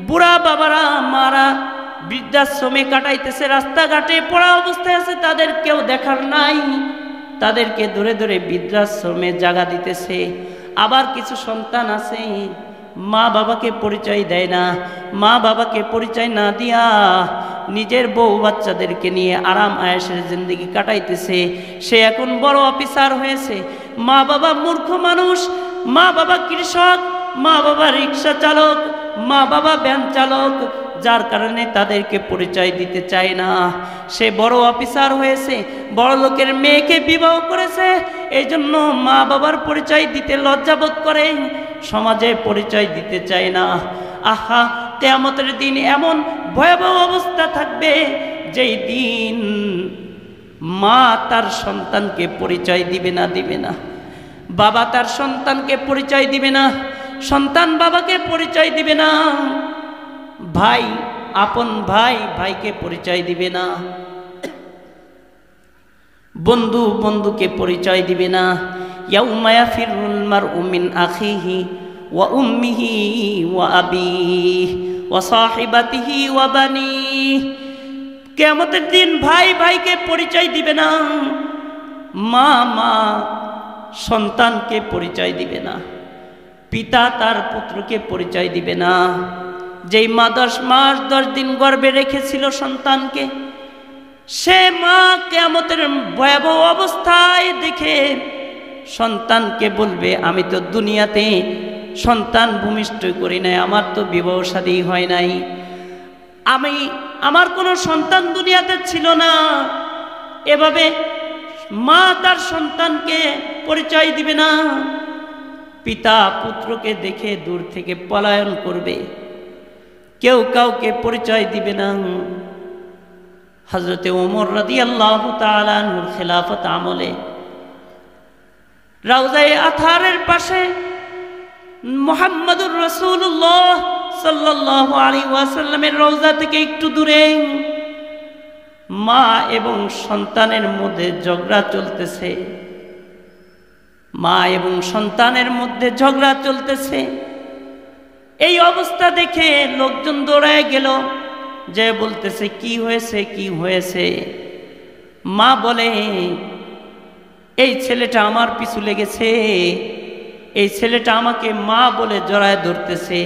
Speaker 1: বুড়া বাবারা মারা বৃদ্ধাশ্রমে কাটাইতেছে, রাস্তাঘাটে পড়া অবস্থায় আছে, তাদের কেউ দেখার নাই, তাদেরকে ধরে ধরে বৃদ্ধাশ্রমে জায়গা দিতেছে। আবার কিছু সন্তান আছে মা বাবাকে পরিচয় দেয় না, মা বাবাকে পরিচয় না দিয়া নিজের বউ বাচ্চাদেরকে নিয়ে আরাম আয়েশের জিন্দেগি কাটাইতেছে। সে এখন বড় অফিসার হয়েছে, মা বাবা মূর্খ মানুষ, মা বাবা কৃষক, মা বাবা রিক্সা চালক, মা বাবা ভ্যান চালক, যার কারণে তাদেরকে পরিচয় দিতে চায় না। সে বড় অফিসার হয়েছে, বড় লোকের মেয়েকে বিবাহ করেছে, এই জন্য মা বাবার পরিচয় দিতে লজ্জাবোধ করে, সমাজে পরিচয় দিতে চায় না। আহা, কিয়ামতের দিন এমন ভয়াবহ অবস্থা থাকবে যেই দিন মা তার সন্তানকে পরিচয় দিবে না, বাবা তার সন্তানকে পরিচয় দিবে না, সন্তান বাবাকে পরিচয় দিবে না, ভাই আপন ভাই ভাইকে পরিচয় দিবে না, বন্ধু বন্ধুকে পরিচয় দিবে না। ইয়াউমা ইয়াফিরুল মারউ মিন আখিহি ওয়া উম্মিহি ওয়া আবিহি ওয়া সাহিবাতিহি ওয়া বানিহি। কিয়ামতের দিন ভাই ভাইকে পরিচয় দিবে না, মা মা সন্তানকে পরিচয় দিবে না, পিতা তার পুত্রকে পরিচয় দিবে না। যেই মা 10 মাস 10 দিন গর্ভে রেখেছিল সন্তানকে, সে মা কিয়ামতের ভয়াবহ অবস্থায় দেখে সন্তানকে বলবে, আমি তো দুনিয়াতে সন্তান ভূমিষ্ঠ করি নাই, আমার তো বিবাহ শাদী হয় নাই, আমার কোনো সন্তান দুনিয়াতে ছিল না। এভাবে মা তার সন্তানকে পরিচয় দিবে না, পিতা পুত্রকে দেখে দূর থেকে পলায়ন করবে, কেউ কাউকে পরিচয় দিবে না। হযরতে ওমর রাদিয়াল্লাহু তাআলা আনহুর খেলাফত আমলে রাউজায়ে আতহারের পাশে মুহাম্মদুর রাসূলুল্লাহ সাল্লাল্লাহু আলাইহি ওয়াসাল্লামের রওজা থেকে একটু দূরে মা এবং সন্তানের মধ্যে ঝগড়া চলতেছে, মা এবং সন্তানের মধ্যে ঝগড়া চলতেছে। এই অবস্থা দেখে লোকজন দৌড়ায় গেল, যে বলতেছে কি হয়েছে কি হয়েছে। মা বলে, এই ছেলেটা আমার পিছু লেগেছে, এই ছেলেটা আমাকে মা বলে জড়ায় ধরতেছে,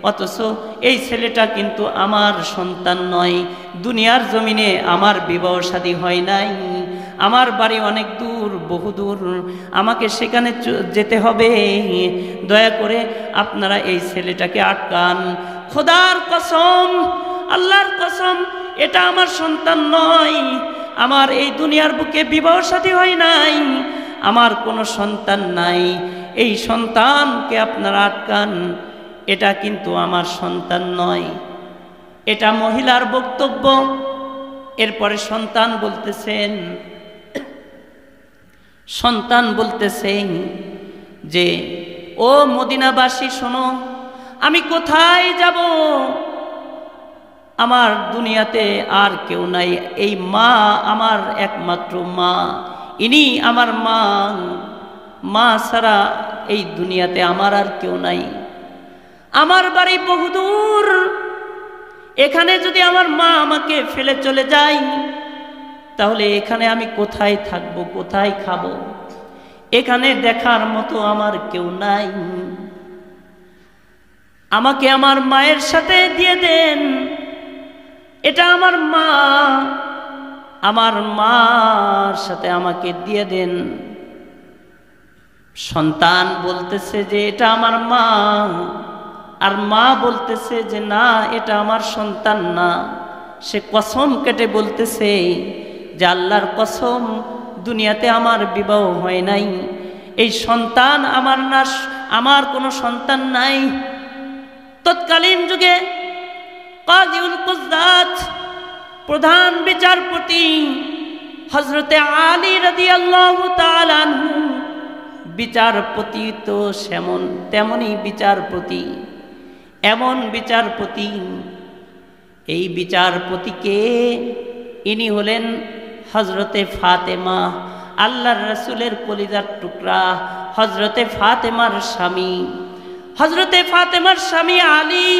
Speaker 1: অথচ এই ছেলেটা কিন্তু আমার সন্তান নয়, দুনিয়ার জমিনে আমার বিবাহ শাদী হয় নাই, আমার বাড়ি অনেক দূর, বহুদূর, আমাকে সেখানে যেতে হবে, দয়া করে আপনারা এই ছেলেটাকে আটকান। খোদার কসম, আল্লাহর কসম, এটা আমার সন্তান নয়, আমার এই দুনিয়ার বুকে বিবাহ শাদী হয় নাই, আমার কোনো সন্তান নাই, এই সন্তানকে আপনারা আটকান, এটা কিন্তু আমার সন্তান নয়। এটা মহিলার বক্তব্য। এরপরে সন্তান বলতেছেন যে, ও মদিনাবাসী শোনো, আমি কোথায় যাব, আমার দুনিয়াতে আর কেউ নাই, এই মা আমার একমাত্র মা, ইনি আমার মা, মা ছাড়া এই দুনিয়াতে আমার আর কেউ নাই, আমার বাড়ি বহুদূর, এখানে যদি আমার মা আমাকে ফেলে চলে যায় তাহলে এখানে আমি কোথায় থাকব, কোথায় খাব, এখানে দেখার মতো আমার কেউ নাই, আমাকে আমার মায়ের সাথে দিয়ে দেন, এটা আমার মা, আমার মার সাথে আমাকে দিয়ে দেন। সন্তান বলতেছে যে এটা আমার মা, আর মা বলতেছে যে না, এটা আমার সন্তান না। সে কসম কেটে বলতেছে যে আল্লাহর কসম, দুনিয়াতে আমার বিবাহ হয় নাই, এই সন্তান আমার না, আমার কোনো সন্তান নাই। তৎকালীন যুগে কাযীউল কুযাত, প্রধান বিচারপতি হযরতে আলী রাদিয়াল্লাহু তাআলা আনহু, বিচারপতি তো তেমনই বিচারপতি, এমন বিচারপতি, এই বিচারপতিকে, ইনি হলেন হযরতে ফাতেমা, আল্লাহর রাসূলের কলিজার টুকরা, হযরতে ফাতেমার স্বামী। হযরতে ফাতেমার স্বামী আলী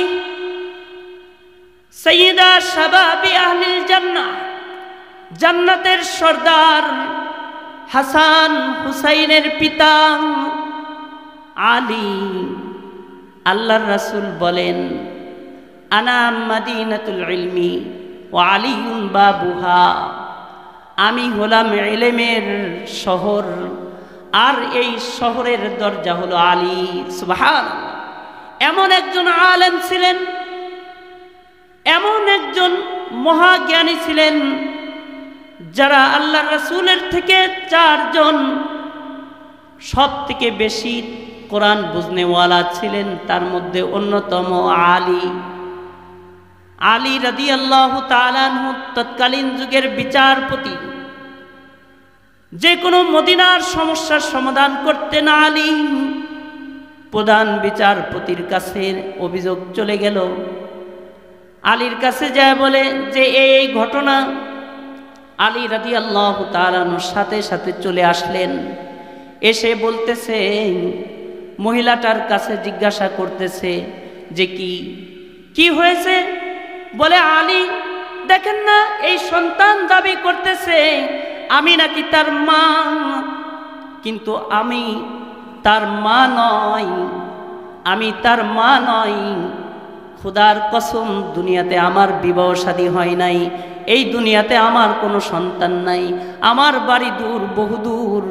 Speaker 1: সাইয়্যিদা শাবাবি আহলিল জান্নাহ, জান্নাতের সর্দার, হাসান হুসাইনের পিতা আলী। আল্লাহর রাসূল বলেন, আনা মাদিনাতুল ইলমি ওয়া আলিয়ুন বাবুহা, আমি হলাম ইলমের শহর, আর এই শহরের দরজা হলো আলী। সুবহানাল্লাহ। এমন একজন আলেম ছিলেন, এমন একজন মহাজ্ঞানী ছিলেন, যারা আল্লাহর রাসূলের থেকে 4 জন সব থেকে বেশি কোরআন বুঝনেওয়ালা ছিলেন, তার মধ্যে অন্যতম আলী। আলী রাদিয়াল্লাহু তাআলা আনহু তৎকালীন যুগের বিচারপতি, যে কোনো মদিনার সমস্যার সমাধান করতেন আলী। প্রধান বিচারপতির কাছে অভিযোগ চলে গেল, আলীর কাছে যায় বলে যে এই ঘটনা। আলী রাদিয়াল্লাহু তাআলা আনহুর সাথে সাথে চলে আসলেন, এসে বলতেছে, মহিলাটার কাছে জিজ্ঞাসা করতেছে যে কি হয়েছে। বলে আলী, দেখেন না এই সন্তান দাবি করতেছে আমি নাকি তার মা, কিন্তু আমি তার মা নই, আমি তার মা নই। খোদার কসম, দুনিয়াতে আমার বিবাহ শাদী হয় নাই, এই দুনিয়াতে আমার কোনো সন্তান নাই, আমার বাড়ি দূর, বহুদূর।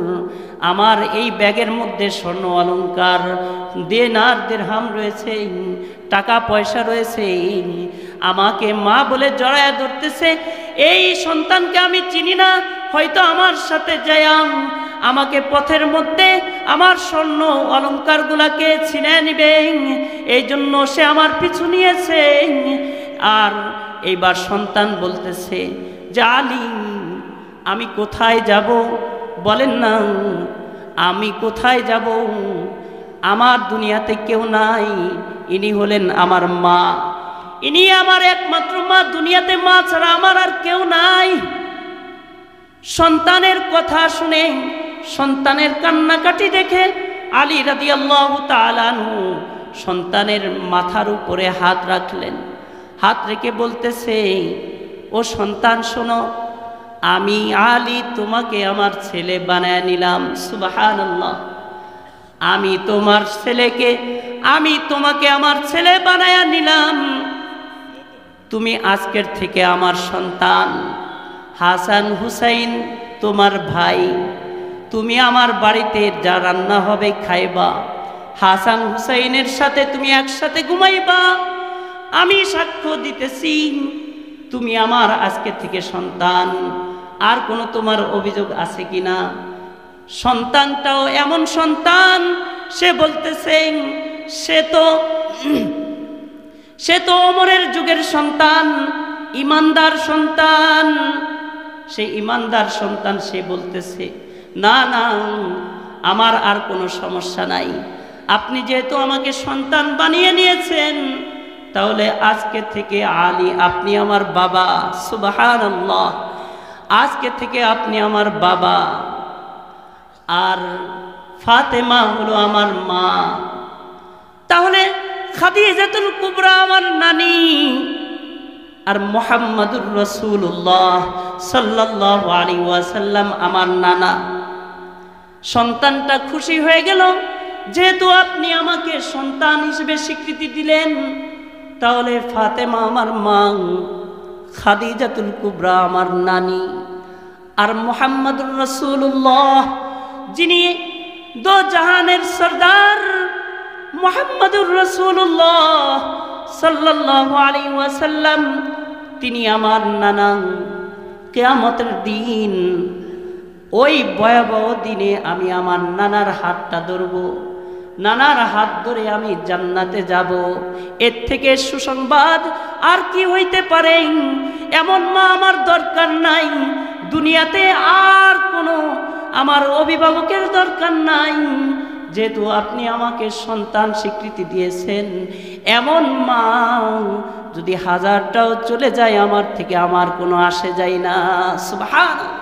Speaker 1: আমার এই ব্যাগের মধ্যে স্বর্ণ অলংকার, দিনার দিরহাম রয়েছে, টাকা পয়সা রয়েছে। আমাকে মা বলে জড়ায় ধরতেছে। এই সন্তানকে আমি চিনি না, হয়তো আমার সাথে যায়াম আমাকে পথের মধ্যে আমার স্বর্ণ অলংকারগুলাকে ছিনিয়ে নিবে, এই জন্য সে আমার পিছু নিয়েছে। আর এইবার সন্তান বলতেছে যে আলী, আমি কোথায় যাব বলেন না, আমি কোথায় যাব? আমার দুনিয়াতে কেউ নাই, ইনি হলেন আমার মা, ইনি আমার একমাত্র মা, দুনিয়াতে মা ছাড়া আমার আর কেউ নাই। সন্তানের কথা শুনে, সন্তানের কান্নাকাটি দেখে আলী রাদিয়াল্লাহু তাআলা আনহু সন্তানের মাথার উপরে হাত রাখলেন। হাত রেখে বলতেছে, ও সন্তান শোনো, আমি আলী তোমাকে আমার ছেলে বানায় নিলাম। সুবহানাল্লাহ। আমি তোমার ছেলেকে, আমি তোমাকে আমার ছেলে বানায় নিলাম। তুমি আজকের থেকে আমার সন্তান। হাসান হুসাইন তোমার ভাই, তুমি আমার বাড়িতে যা রান্না হবে খাইবা, হাসান হুসাইনের সাথে তুমি একসাথে ঘুমাইবা। আমি সাক্ষ্য দিতেছি তুমি আমার আজকে থেকে সন্তান। আর কোনো তোমার অভিযোগ আছে কিনা? সন্তানটাও এমন সন্তান, সে বলতেছে সে তো ওমরের যুগের সন্তান, ইমানদার সন্তান, সে ইমানদার সন্তান। সে বলতেছে, না না, আমার আর কোনো সমস্যা নাই, আপনি যেহেতু আমাকে সন্তান বানিয়ে নিয়েছেন, তাহলে আজকে থেকে আলী আপনি আমার বাবা। সুবহানাল্লাহ। আজকে থেকে আপনি আমার বাবা, আর ফাতেমা হলো আমার মা। তাহলে খাদিজাতুল কুবরা আমার নানি, আর মুহাম্মাদুর রাসূলুল্লাহ সাল্লাল্লাহু আলাইহি ওয়াসাল্লাম আমার নানা। সন্তানটা খুশি হয়ে গেল, যেহেতু আপনি আমাকে সন্তান হিসেবে স্বীকৃতি দিলেন, তাহলে ফাতেমা আমার মা, খাদিজাতুল কুবরা আমার নানি, আর মুহাম্মাদুর রাসূলুল্লাহ যিনি দো জাহানের সরদার মুহাম্মাদুর রাসূলুল্লাহ সাল্লাল্লাহু আলাইহি ওয়াসাল্লাম, তিনি আমার নানা। কিয়ামতের দিন, ওই ভয়াবহ দিনে আমি আমার নানার হাতটা ধরব, নানার হাত ধরে আমি জান্নাতে যাব। এর থেকে সুসংবাদ আর কি হইতে পারে? এমন মা আমার দরকার নাই, দুনিয়াতে আর কোনো আমার অভিভাবকের দরকার নাই। যেহেতু আপনি আমাকে সন্তান স্বীকৃতি দিয়েছেন, এমন মা যদি হাজারটাও চলে যায় আমার থেকে, আমার কোনো আসে যায় না। সুবহানাল্লাহ।